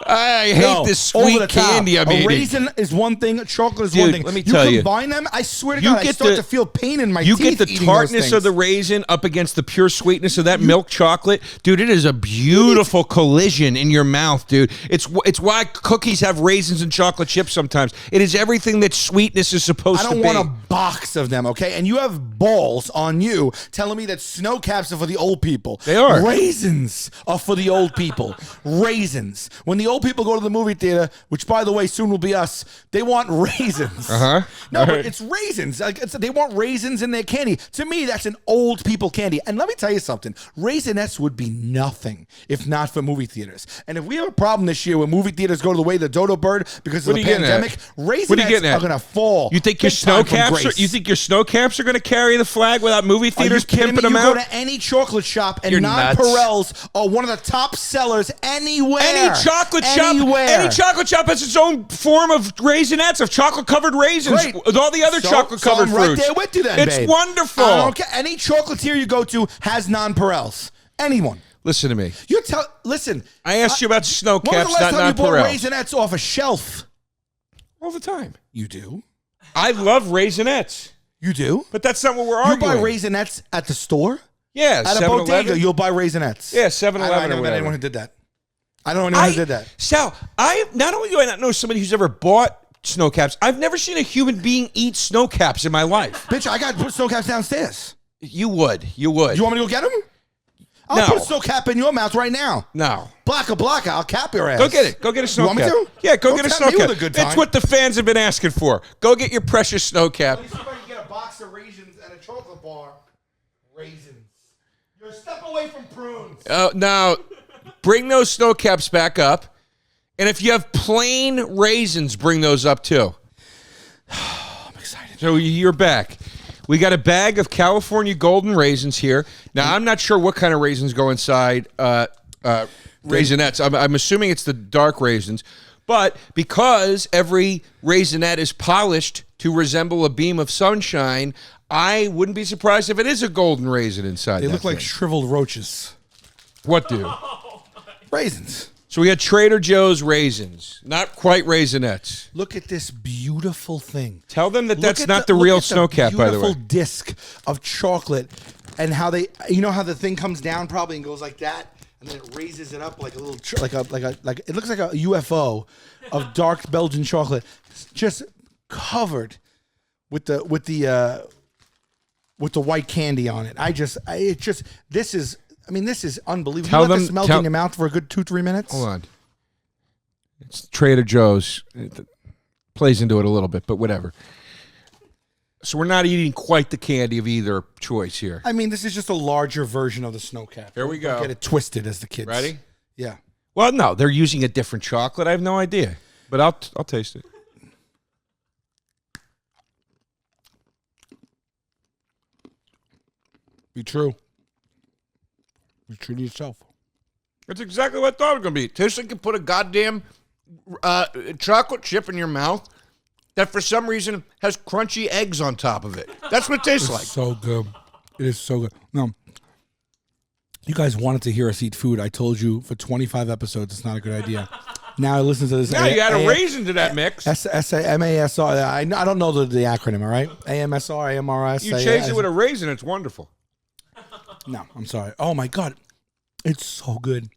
[SPEAKER 2] I hate this sweet candy I'm eating.
[SPEAKER 3] A raisin is one thing. Chocolate is
[SPEAKER 2] Dude,
[SPEAKER 3] one thing.
[SPEAKER 2] let me tell you.
[SPEAKER 3] Combine them, I swear to
[SPEAKER 2] You
[SPEAKER 3] God, I
[SPEAKER 2] get
[SPEAKER 3] start
[SPEAKER 2] the-
[SPEAKER 3] to feel pain in my
[SPEAKER 2] You
[SPEAKER 3] teeth.
[SPEAKER 2] get the
[SPEAKER 3] eating those
[SPEAKER 2] tartness
[SPEAKER 3] things.
[SPEAKER 2] of the raisin up against the pure sweetness of that milk chocolate. Dude, it is a beautiful collision in your mouth, dude. It's why cookies have raisins and chocolate chips sometimes. It is everything that sweetness is supposed
[SPEAKER 3] I
[SPEAKER 2] to
[SPEAKER 3] don't
[SPEAKER 2] be.
[SPEAKER 3] want a box of them, okay? And you have balls on you telling me that Sno-Caps are for the old people.
[SPEAKER 2] They are.
[SPEAKER 3] Raisins are for the old people. Raisins. When the old people go to the movie theater, which, by the way, soon will be us, they want raisins.
[SPEAKER 2] Uh-huh.
[SPEAKER 3] No,
[SPEAKER 2] All
[SPEAKER 3] but
[SPEAKER 2] right.
[SPEAKER 3] it's raisins. They want raisins in their candy. To me, that's an old people candy. And let me tell you something. Raisinets would be nothing if not for movie theaters. And if we have a problem this year when movie theaters go to the way of the dodo bird because of
[SPEAKER 2] What
[SPEAKER 3] the
[SPEAKER 2] are you getting at?
[SPEAKER 3] pandemic,
[SPEAKER 2] What are you
[SPEAKER 3] Raisinets
[SPEAKER 2] getting at?
[SPEAKER 3] are going to fall.
[SPEAKER 2] You think your
[SPEAKER 3] big time from
[SPEAKER 2] Sno-Caps?
[SPEAKER 3] grace.
[SPEAKER 2] You think your Sno-Caps are going to carry the flag without movie
[SPEAKER 3] Are you
[SPEAKER 2] theaters
[SPEAKER 3] kidding
[SPEAKER 2] pimping
[SPEAKER 3] me?
[SPEAKER 2] them
[SPEAKER 3] You
[SPEAKER 2] out?
[SPEAKER 3] go to any chocolate shop and
[SPEAKER 2] You're nuts.
[SPEAKER 3] non-Perels are one of the top sellers anywhere.
[SPEAKER 2] Any chocolate shop has its own form of Raisinets, of chocolate-covered raisins,
[SPEAKER 3] Great.
[SPEAKER 2] with all the other chocolate-covered
[SPEAKER 3] so I'm
[SPEAKER 2] fruits.
[SPEAKER 3] right there with you then,
[SPEAKER 2] It's
[SPEAKER 3] babe.
[SPEAKER 2] wonderful.
[SPEAKER 3] I don't care. Any chocolatier you go to has non-Perels. Anyone.
[SPEAKER 2] Listen to me.
[SPEAKER 3] Listen.
[SPEAKER 2] I asked you about
[SPEAKER 3] When was
[SPEAKER 2] Sno-Caps,
[SPEAKER 3] the last
[SPEAKER 2] not
[SPEAKER 3] time you bought
[SPEAKER 2] Nonpareils.
[SPEAKER 3] Raisinets off a shelf?
[SPEAKER 2] All the time.
[SPEAKER 3] You do?
[SPEAKER 2] I love Raisinets,
[SPEAKER 3] You do?
[SPEAKER 2] but that's not what we're
[SPEAKER 3] You
[SPEAKER 2] arguing.
[SPEAKER 3] buy Raisinets at the store?
[SPEAKER 2] Yeah,
[SPEAKER 3] At a
[SPEAKER 2] 7-Eleven.
[SPEAKER 3] bodega, you'll buy Raisinets.
[SPEAKER 2] Yeah, 7-Eleven
[SPEAKER 3] I
[SPEAKER 2] or
[SPEAKER 3] don't know
[SPEAKER 2] whatever.
[SPEAKER 3] anyone who did that. I don't know anyone who did that.
[SPEAKER 2] Sal, not only do I not know somebody who's ever bought Sno-Caps, I've never seen a human being eat Sno-Caps in my life.
[SPEAKER 3] Bitch, I got Sno-Caps downstairs.
[SPEAKER 2] You would. You would.
[SPEAKER 3] You want me to go get them? I'll
[SPEAKER 2] No.
[SPEAKER 3] put a Sno-Cap in your mouth right now.
[SPEAKER 2] No.
[SPEAKER 3] Blackout, I'll cap your ass.
[SPEAKER 2] Go get it. Go get a
[SPEAKER 3] You want
[SPEAKER 2] Sno-Cap.
[SPEAKER 3] me to?
[SPEAKER 2] Yeah, go
[SPEAKER 3] Don't
[SPEAKER 2] get a
[SPEAKER 3] tempt me
[SPEAKER 2] Sno-Cap.
[SPEAKER 3] with a good
[SPEAKER 2] That's
[SPEAKER 3] time.
[SPEAKER 2] what the fans have been asking for. Go get your precious Sno-Cap.
[SPEAKER 3] See if I can get a box of raisins and a chocolate bar. Raisins. You're a step away from prunes.
[SPEAKER 2] Now, bring those Sno-Caps back up. And if you have plain raisins, bring those up too.
[SPEAKER 3] I'm excited.
[SPEAKER 2] So you're back. We got a bag of California golden raisins here. Now, I'm not sure what kind of raisins go inside Raisinets. I'm assuming it's the dark raisins. But because every Raisinette is polished to resemble a beam of sunshine, I wouldn't be surprised if it is a golden raisin inside.
[SPEAKER 3] They
[SPEAKER 2] that
[SPEAKER 3] look like
[SPEAKER 2] thing.
[SPEAKER 3] shriveled roaches.
[SPEAKER 2] What do?
[SPEAKER 3] Raisins.
[SPEAKER 2] So we got Trader Joe's raisins, not quite Raisinets.
[SPEAKER 3] Look at this beautiful thing.
[SPEAKER 2] Tell them that
[SPEAKER 3] Look
[SPEAKER 2] that's
[SPEAKER 3] at
[SPEAKER 2] not the real
[SPEAKER 3] look at
[SPEAKER 2] Sno-Cap, by the way.
[SPEAKER 3] Beautiful disc of chocolate, and how they, you know how the thing comes down probably and goes like that, and then it raises it up like a little, like it looks like a UFO of dark Belgian chocolate, just covered with the white candy on it. This is unbelievable.
[SPEAKER 2] Tell
[SPEAKER 3] You let
[SPEAKER 2] them-
[SPEAKER 3] this melt
[SPEAKER 2] tell-
[SPEAKER 3] in your mouth for a good 2-3 minutes.
[SPEAKER 2] Hold on. It's Trader Joe's. It plays into it a little bit, but whatever. So we're not eating quite the candy of either choice here.
[SPEAKER 3] I mean, this is just a larger version of the Sno-Cap.
[SPEAKER 2] Here we go.
[SPEAKER 3] Get it twisted, as the kids.
[SPEAKER 2] Ready?
[SPEAKER 3] Yeah.
[SPEAKER 2] Well, no, they're using a different chocolate. I have no idea, but I'll taste it.
[SPEAKER 3] Be true. Be true to yourself.
[SPEAKER 2] That's exactly what I thought it was going to be. Tastes like you put a goddamn chocolate chip in your mouth that for some reason has crunchy eggs on top of it. That's what it tastes like.
[SPEAKER 3] So good. It is so good. No. You guys wanted to hear us eat food. I told you for 25 episodes it's not a good idea. Now I listen to this.
[SPEAKER 2] Now you add a raisin to that mix.
[SPEAKER 3] MASR. I don't know the acronym, all right? AMSR, AMRS.
[SPEAKER 2] You chase it with a raisin, it's wonderful.
[SPEAKER 3] No, I'm sorry. Oh, my God. It's so good.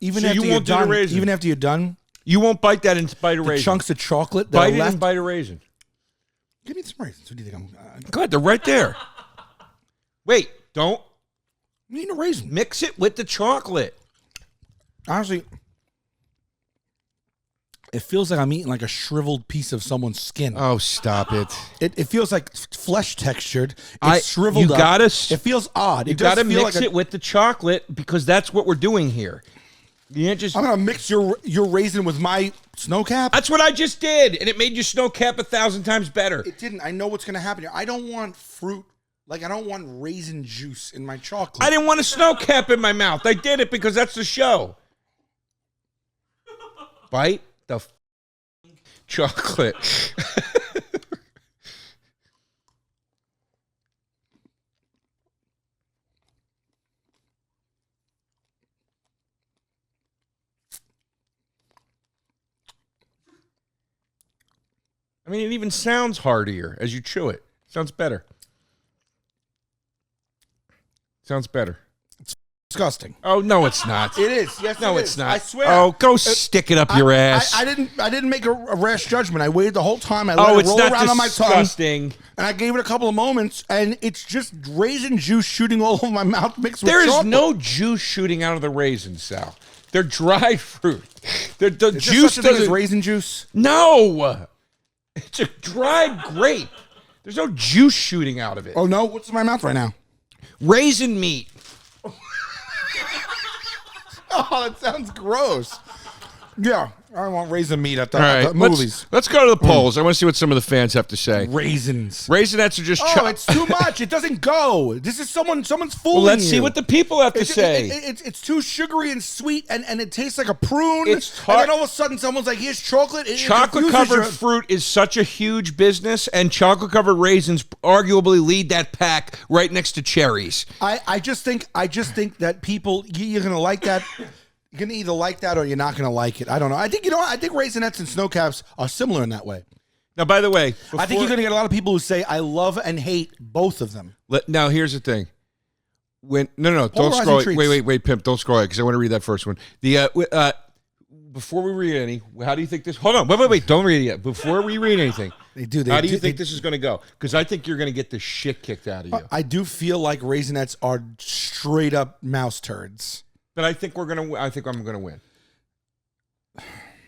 [SPEAKER 3] Even
[SPEAKER 2] So
[SPEAKER 3] after
[SPEAKER 2] you
[SPEAKER 3] you're
[SPEAKER 2] won't do the
[SPEAKER 3] done,
[SPEAKER 2] raisin?
[SPEAKER 3] even after you're done,
[SPEAKER 2] You won't bite that and bite a
[SPEAKER 3] the
[SPEAKER 2] raisin.
[SPEAKER 3] chunks of chocolate that
[SPEAKER 2] Bite
[SPEAKER 3] are
[SPEAKER 2] it
[SPEAKER 3] left.
[SPEAKER 2] and bite a raisin.
[SPEAKER 3] Give me some raisins. What do you think? I'm
[SPEAKER 2] Go ahead, they're right there. Wait, don't
[SPEAKER 3] eating a raisin.
[SPEAKER 2] mix it with the chocolate.
[SPEAKER 3] Honestly, it feels like I'm eating like a shriveled piece of someone's skin.
[SPEAKER 2] Oh, stop it.
[SPEAKER 3] It feels like flesh textured. It's shriveled
[SPEAKER 2] you
[SPEAKER 3] up.
[SPEAKER 2] gotta,
[SPEAKER 3] It feels odd.
[SPEAKER 2] You
[SPEAKER 3] It does
[SPEAKER 2] gotta
[SPEAKER 3] feel
[SPEAKER 2] mix
[SPEAKER 3] like
[SPEAKER 2] it with the chocolate because that's what we're doing here. You can't just.
[SPEAKER 3] I'm gonna mix your raisin with my Sno-Cap.
[SPEAKER 2] That's what I just did, and it made your Sno-Cap 1,000 times better.
[SPEAKER 3] It didn't. I know what's gonna happen here. I don't want fruit Like, I don't want raisin juice in my chocolate.
[SPEAKER 2] I didn't want a Sno-Cap in my mouth. I did it because that's the show. Bite the chocolate. I mean, it even sounds heartier as you chew it. Sounds better. Sounds better.
[SPEAKER 3] Disgusting.
[SPEAKER 2] Oh, no, it's not.
[SPEAKER 3] It is. Yes,
[SPEAKER 2] No,
[SPEAKER 3] it
[SPEAKER 2] it's
[SPEAKER 3] is.
[SPEAKER 2] not.
[SPEAKER 3] I swear.
[SPEAKER 2] Oh, go stick it up your ass.
[SPEAKER 3] I didn't make a rash judgment. I waited the whole time. I let it
[SPEAKER 2] it's
[SPEAKER 3] roll
[SPEAKER 2] not
[SPEAKER 3] around on my tongue.
[SPEAKER 2] disgusting.
[SPEAKER 3] And I gave it a couple of moments, and it's just raisin juice shooting all over my mouth mixed with
[SPEAKER 2] There is
[SPEAKER 3] chocolate.
[SPEAKER 2] no juice shooting out of the raisins, Sal. They're dried fruit. The
[SPEAKER 3] Is there
[SPEAKER 2] juice
[SPEAKER 3] such a thing as
[SPEAKER 2] doesn't.
[SPEAKER 3] raisin juice?
[SPEAKER 2] No, it's a dried grape. There's no juice shooting out of it.
[SPEAKER 3] Oh, no? What's in my mouth right now?
[SPEAKER 2] Raisin meat.
[SPEAKER 3] Oh, that sounds gross. Yeah, I want raisin meat at the,
[SPEAKER 2] All
[SPEAKER 3] at
[SPEAKER 2] right,
[SPEAKER 3] the movies.
[SPEAKER 2] let's go to the polls. I want to see what some of the fans have to say.
[SPEAKER 3] Raisins.
[SPEAKER 2] Raisinets are just.
[SPEAKER 3] Oh, it's too much. It doesn't go. This is someone's fooling
[SPEAKER 2] Well, let's
[SPEAKER 3] you.
[SPEAKER 2] see what the people have to say.
[SPEAKER 3] It's too sugary and sweet, and it tastes like a prune.
[SPEAKER 2] It's
[SPEAKER 3] and
[SPEAKER 2] tart-
[SPEAKER 3] then all of a sudden, someone's like, "Here's chocolate." It
[SPEAKER 2] Chocolate
[SPEAKER 3] confuses
[SPEAKER 2] covered
[SPEAKER 3] you.
[SPEAKER 2] fruit is such a huge business, and chocolate covered raisins arguably lead that pack right next to cherries.
[SPEAKER 3] I just think that people, you're gonna like that. You're gonna either like that or you're not gonna like it. I don't know. I think I think Raisinets and Sno-Caps are similar in that way.
[SPEAKER 2] Now, by the way,
[SPEAKER 3] I think you're gonna get a lot of people who say I love and hate both of them.
[SPEAKER 2] Now here's the thing. No, don't
[SPEAKER 3] Polarizing
[SPEAKER 2] scroll.
[SPEAKER 3] treats.
[SPEAKER 2] Wait, Pimp, don't scroll because I want to read that first one. Before we read any, how do you think this? Hold on, wait, don't read it yet. Before we read anything, how do you think this is going to go? Because I think you're going to get the shit kicked out of you.
[SPEAKER 3] I do feel like Raisinets are straight up mouse turds.
[SPEAKER 2] But I think I think I'm gonna win.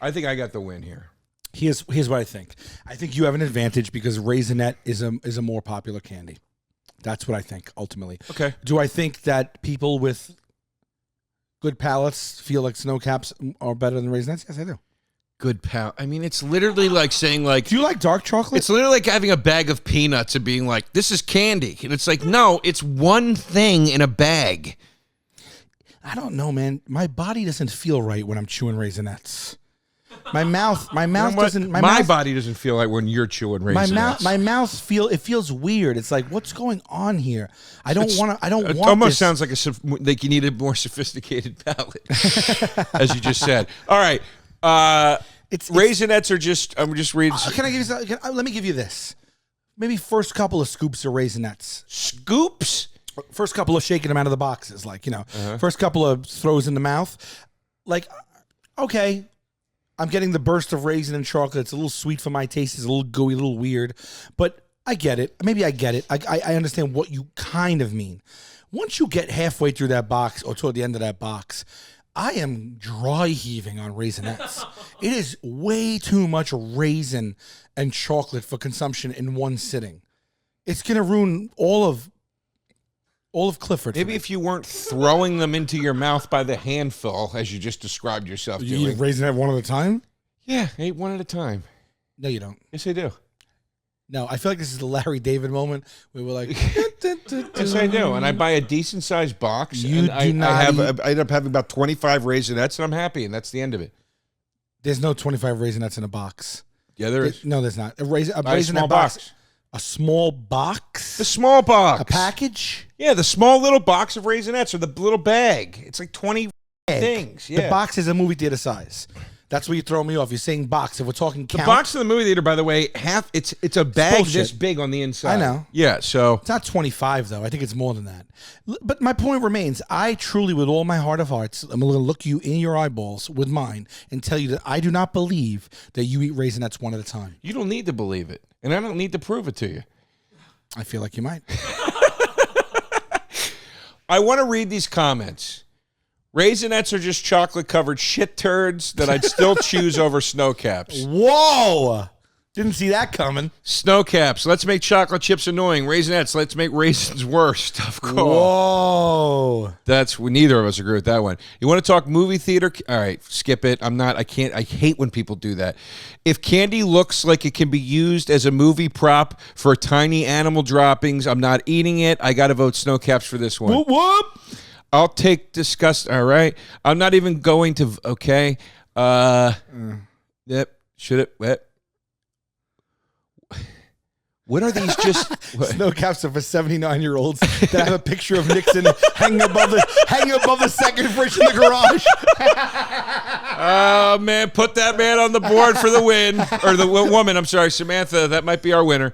[SPEAKER 2] I think I got the win here.
[SPEAKER 3] Here's what I think. I think you have an advantage because Raisinette is a more popular candy. That's what I think ultimately.
[SPEAKER 2] Okay.
[SPEAKER 3] Do I think that people with good palates feel like Sno-Caps are better than Raisinets? Yes, I do.
[SPEAKER 2] Good pal. I mean, it's literally like saying like.
[SPEAKER 3] Do you like dark chocolate?
[SPEAKER 2] It's literally like having a bag of peanuts and being like, "This is candy," and it's like, no, it's one thing in a bag.
[SPEAKER 3] I don't know, man. My body doesn't feel right when I'm chewing Raisinets. My mouth doesn't.
[SPEAKER 2] My body doesn't feel like when you're chewing Raisinets.
[SPEAKER 3] My mouth feels weird. It's like, what's going on here? I don't want to.
[SPEAKER 2] It almost sounds like you need a more sophisticated palate, as you just said. All right, Raisinets are just. I'm just reading.
[SPEAKER 3] Can I give you? Let me give you this. Maybe first couple of scoops of Raisinets.
[SPEAKER 2] Scoops.
[SPEAKER 3] First couple of shaking them out of the boxes, first couple of throws in the mouth, like, okay, I'm getting the burst of raisin and chocolate. It's a little sweet for my taste. It's a little gooey, a little weird, but I get it. Maybe I get it. I understand what you kind of mean. Once you get halfway through that box or toward the end of that box, I am dry heaving on Raisinets. It is way too much raisin and chocolate for consumption in one sitting. It's going to ruin all of Clifford.
[SPEAKER 2] Maybe if you weren't throwing them into your mouth by the handful, as you just described yourself
[SPEAKER 3] You
[SPEAKER 2] doing.
[SPEAKER 3] eat Raisinette one at a time?
[SPEAKER 2] Yeah, I eat one at a time.
[SPEAKER 3] No, you don't.
[SPEAKER 2] Yes, I do.
[SPEAKER 3] No, I feel like this is the Larry David moment where we're like,
[SPEAKER 2] Yes, I do. And I buy a decent sized box.
[SPEAKER 3] You
[SPEAKER 2] and
[SPEAKER 3] do not
[SPEAKER 2] I
[SPEAKER 3] eat-
[SPEAKER 2] end up having about 25 Raisinets, and I'm happy, and that's the end of it.
[SPEAKER 3] There's no 25 Raisinets in a box.
[SPEAKER 2] Yeah, there is.
[SPEAKER 3] No, there's not. A
[SPEAKER 2] Buy a
[SPEAKER 3] Raisinette
[SPEAKER 2] small
[SPEAKER 3] box.
[SPEAKER 2] box.
[SPEAKER 3] A small box?
[SPEAKER 2] The small box.
[SPEAKER 3] A package?
[SPEAKER 2] Yeah, the small little box of Raisinets or the little bag. It's like 20 things. Yeah.
[SPEAKER 3] The box is a movie theater size. That's where you throw me off. You're saying box. If we're talking
[SPEAKER 2] The
[SPEAKER 3] count,
[SPEAKER 2] box of the movie theater, by the way, it's a bag
[SPEAKER 3] bullshit.
[SPEAKER 2] this big on the inside.
[SPEAKER 3] I know.
[SPEAKER 2] Yeah, so
[SPEAKER 3] it's not 25, though. I think it's more than that. But my point remains. I truly, with all my heart of hearts, I'm going to look you in your eyeballs with mine and tell you that I do not believe that you eat Raisinets one at a time.
[SPEAKER 2] you don't need to believe it, and I don't need to prove it to you.
[SPEAKER 3] I feel like you might.
[SPEAKER 2] I want to read these comments. Raisinets are just chocolate-covered shit turds that I'd still choose over Sno-Caps.
[SPEAKER 3] Whoa! Didn't see that coming.
[SPEAKER 2] Sno-Caps, let's make chocolate chips annoying. Raisinets, let's make raisins worse. Tough call.
[SPEAKER 3] Whoa.
[SPEAKER 2] Neither of us agree with that one. You want to talk movie theater? All right, skip it. I hate when people do that. If candy looks like it can be used as a movie prop for tiny animal droppings, I'm not eating it. I got to vote Sno-Caps for this one.
[SPEAKER 3] Whoop, whoop.
[SPEAKER 2] I'll take disgust. All right. I'm not even going to. Okay. Yep. Should it? What? What are these just?
[SPEAKER 3] Sno-Caps are for 79-year-olds that have a picture of Nixon hanging above the second fridge in the garage.
[SPEAKER 2] Oh, man. Put that man on the board for the win. Or the woman. I'm sorry. Samantha. That might be our winner.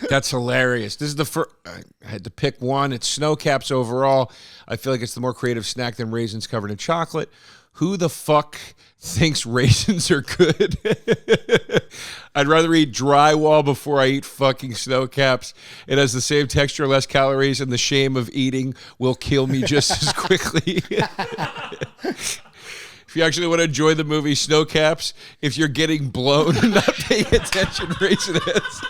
[SPEAKER 2] That's hilarious. This is the first. I had to pick one. It's Sno-Caps overall. I feel like it's the more creative snack than raisins covered in chocolate. Who the fuck thinks raisins are good? I'd rather eat drywall before I eat fucking Sno-Caps. It has the same texture, less calories, and the shame of eating will kill me just as quickly. If you actually want to enjoy the movie Sno-Caps, if you're getting blown and not paying attention, Raisinets.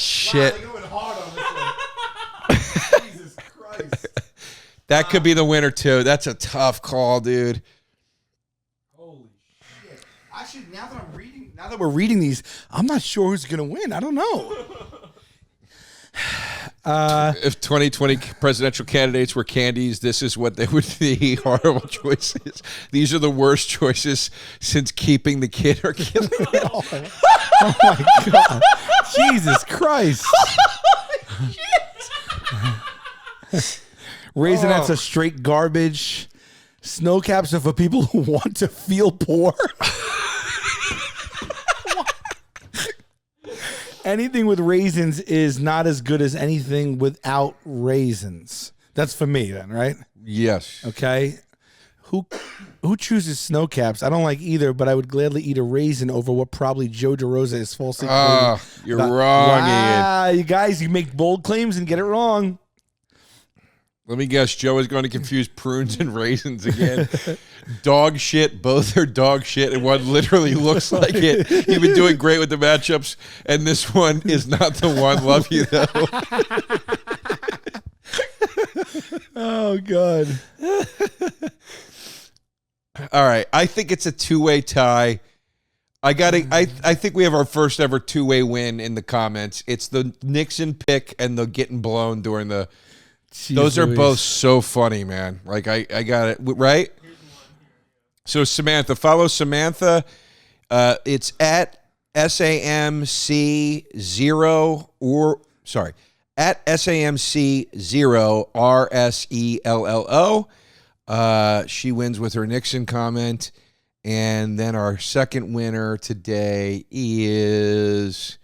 [SPEAKER 2] Shit.
[SPEAKER 3] Wow, going hard on this one. Jesus Christ.
[SPEAKER 2] That could be the winner, too. That's a tough call, dude.
[SPEAKER 3] Holy shit. Actually, now that we're reading these, I'm not sure who's going to win. I don't know.
[SPEAKER 2] If 2020 presidential candidates were candies, this is what they would be. Horrible choices. These are the worst choices since keeping the kid or killing it.
[SPEAKER 3] Oh my God. Jesus Christ. Raisinets are straight garbage. Sno-Caps are for people who want to feel poor. Anything with raisins is not as good as anything without raisins. That's for me then, right?
[SPEAKER 2] Yes.
[SPEAKER 3] Okay. Who chooses Sno-Caps? I don't like either, but I would gladly eat a raisin over what probably Joe DeRosa is falsely claiming.
[SPEAKER 2] You're wrong, Ian.
[SPEAKER 3] You guys, you make bold claims and get it wrong.
[SPEAKER 2] Let me guess, Joe is going to confuse prunes and raisins again. Dog shit, both are dog shit, and one literally looks like it. You've been doing great with the matchups, and this one is not the one. Love you, though.
[SPEAKER 3] Oh, God.
[SPEAKER 2] All right, I think it's a two-way tie. I think we have our first ever two-way win in the comments. It's the Nixon pick and the getting blown during the...
[SPEAKER 3] Jeez
[SPEAKER 2] Those are
[SPEAKER 3] Louise.
[SPEAKER 2] both so funny, man. Like, I got it, right? So, Samantha, follow Samantha. It's at SAMC0 at SAMC0 RSELLO. She wins with her Nixon comment. And then our second winner today is...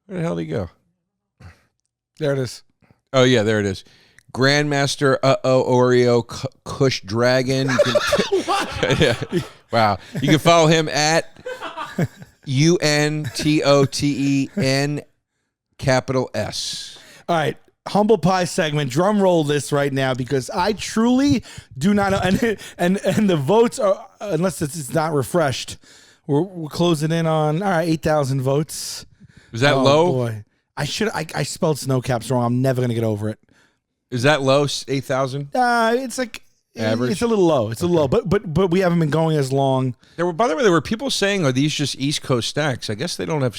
[SPEAKER 2] Where the hell did he go?
[SPEAKER 3] There it is.
[SPEAKER 2] Oh, yeah, there it is. Grandmaster Oreo Kush Dragon. Yeah. Wow. You can follow him at UNTOTEN capital S.
[SPEAKER 3] All right. Humble Pie segment. Drum roll this right now because I truly do not know. And the votes are, unless it's not refreshed, we're closing in on, all right, 8,000 votes.
[SPEAKER 2] Is that low?
[SPEAKER 3] Boy. I spelled Sno-Caps wrong. I'm never going to get over it.
[SPEAKER 2] Is that low, 8,000?
[SPEAKER 3] It's like
[SPEAKER 2] average.
[SPEAKER 3] It's a little low. It's a little low, but we haven't been going as long.
[SPEAKER 2] By the way, there were people saying, are these just East Coast stacks? I guess they don't have...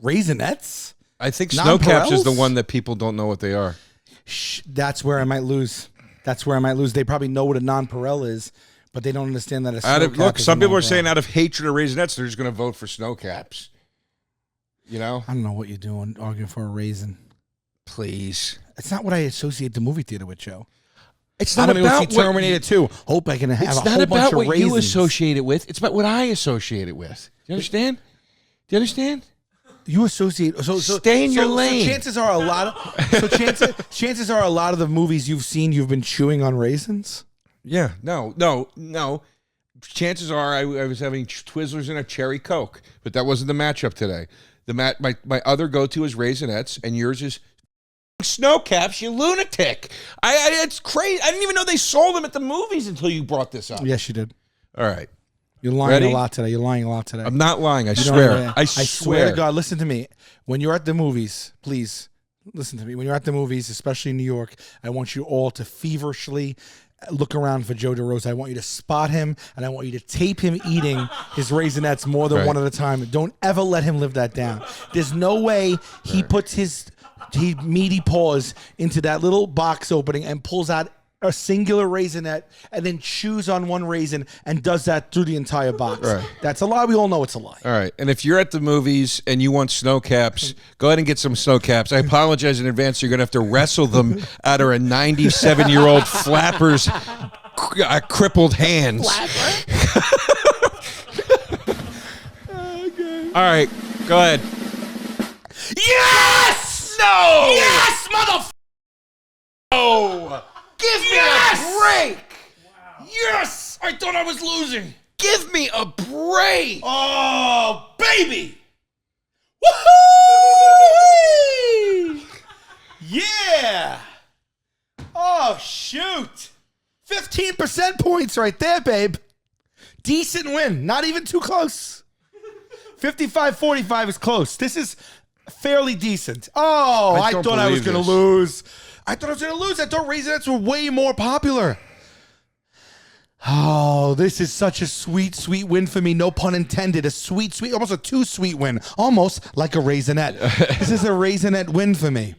[SPEAKER 3] Raisinets?
[SPEAKER 2] I think Sno-Caps is the
[SPEAKER 3] Nonpareils?
[SPEAKER 2] one that people don't know what they are.
[SPEAKER 3] That's where I might lose. They probably know what a nonpareil is, but they don't understand that a Sno-Cap
[SPEAKER 2] Look,
[SPEAKER 3] is
[SPEAKER 2] some
[SPEAKER 3] a
[SPEAKER 2] people are
[SPEAKER 3] nonpareil.
[SPEAKER 2] saying out of hatred of Raisinets, they're just going to vote for Sno-Caps. You know?
[SPEAKER 3] I don't know what you're doing, arguing for a raisin.
[SPEAKER 2] Please.
[SPEAKER 3] It's not what I associate the movie theater with, Joe.
[SPEAKER 2] It's
[SPEAKER 3] I'm
[SPEAKER 2] not
[SPEAKER 3] gonna go see
[SPEAKER 2] about what...
[SPEAKER 3] Terminator 2. Hope I can have
[SPEAKER 2] It's
[SPEAKER 3] a
[SPEAKER 2] not
[SPEAKER 3] whole bunch
[SPEAKER 2] about
[SPEAKER 3] of
[SPEAKER 2] what
[SPEAKER 3] raisins.
[SPEAKER 2] you associate it with. It's about what I associate it with. Do you understand? Do you understand?
[SPEAKER 3] You associate so
[SPEAKER 2] Stay in your lane.
[SPEAKER 3] So chances are a lot of chances are a lot of the movies you've seen you've been chewing on raisins.
[SPEAKER 2] Yeah. No. Chances are I was having Twizzlers and a cherry Coke, but that wasn't the matchup today. My other go-to is Raisinets, and yours is Sno-Caps, you lunatic. It's crazy. I didn't even know they sold them at the movies until you brought this up.
[SPEAKER 3] Yes, you did.
[SPEAKER 2] All right.
[SPEAKER 3] You're lying
[SPEAKER 2] Ready?
[SPEAKER 3] a lot today. You're lying a lot today.
[SPEAKER 2] I'm not lying. I
[SPEAKER 3] You don't
[SPEAKER 2] swear.
[SPEAKER 3] know,
[SPEAKER 2] I
[SPEAKER 3] I
[SPEAKER 2] swear.
[SPEAKER 3] swear to God, listen to me. When you're at the movies, please listen to me. When you're at the movies, especially in New York, I want you all to feverishly look around for Joe DeRosa. I want you to spot him, and I want you to tape him eating his Raisinets more than
[SPEAKER 2] Right.
[SPEAKER 3] one at a time. Don't ever let him live that down. There's no way he puts his meaty paws into that little box opening and pulls out a singular Raisinette and then chews on one raisin and does that through the entire box.
[SPEAKER 2] Right.
[SPEAKER 3] That's a lie. We all know it's a lie.
[SPEAKER 2] All right. And if you're at the movies and you want Sno-Caps, go ahead and get some Sno-Caps. I apologize in advance. You're going to have to wrestle them out of a 97-year-old flapper's crippled hands. All right. Go ahead.
[SPEAKER 3] Yes!
[SPEAKER 2] No!
[SPEAKER 3] Yes, motherfucker!
[SPEAKER 2] Oh! Give me a break!
[SPEAKER 3] Yes! I thought I was losing.
[SPEAKER 2] Give me a break!
[SPEAKER 3] Oh, baby! Woohoo! Yeah! Oh, shoot! 15% points right there, babe. Decent win. Not even too close. 55-45 is close. This is fairly decent. Oh, I
[SPEAKER 2] don't
[SPEAKER 3] thought I was
[SPEAKER 2] believe
[SPEAKER 3] going to
[SPEAKER 2] this.
[SPEAKER 3] lose. I thought Raisinets were way more popular. Oh, this is such a sweet, sweet win for me. No pun intended. A sweet, sweet, almost a too sweet win. Almost like a Raisinette. This is a Raisinette win for me.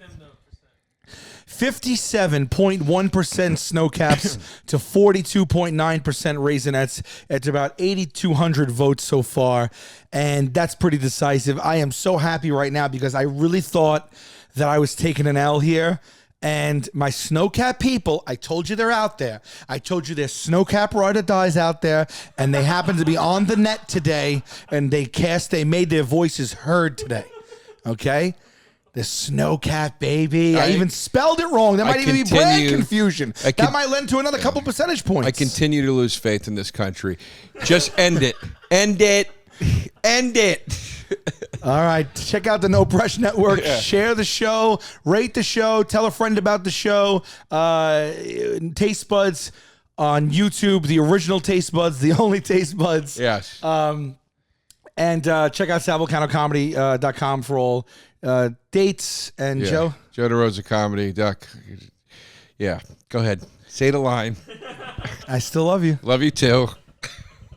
[SPEAKER 3] 57.1% Sno-Caps to 42.9% Raisinets. It's about 8,200 votes so far, and that's pretty decisive. I am so happy right now because I really thought that I was taking an L here. And my Sno-Cap people, I told you they're out there. I told you there's Sno-Cap ride or dies out there, and they happen to be on the net today, and they made their voices heard today. Okay? The Sno-Cap, baby. I even spelled it wrong. There might even be brand confusion. That might lend to another couple percentage points.
[SPEAKER 2] I continue to lose faith in this country. Just end it. End it. End it.
[SPEAKER 3] All right. Check out the No Pressure Network. Yeah. Share the show. Rate the show. Tell a friend about the show. Taste Buds on YouTube. The original Taste Buds. The only Taste Buds.
[SPEAKER 2] Yes.
[SPEAKER 3] And check out salvulcanocomedy.com for all dates. And Joe?
[SPEAKER 2] Joe DeRosa Comedy. Yeah. Go ahead. Say the line.
[SPEAKER 3] I still love you.
[SPEAKER 2] Love you too.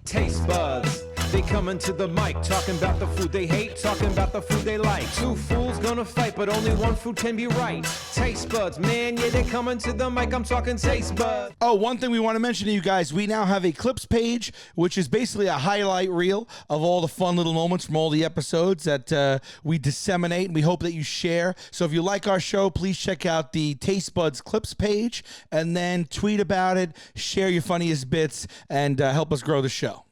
[SPEAKER 1] Taste buds, they coming to the mic, talking about the food they hate, talking about the food they like. Two fools gonna fight, but only one food can be right. Taste buds, man, yeah, they coming to the mic. I'm talking taste buds.
[SPEAKER 3] Oh, one thing we want to mention to you guys, we now have a clips page, which is basically a highlight reel of all the fun little moments from all the episodes that we disseminate, and we hope that you share. So if you like our show, please check out the Taste Buds clips page, and then tweet about it, share your funniest bits, and help us grow the show.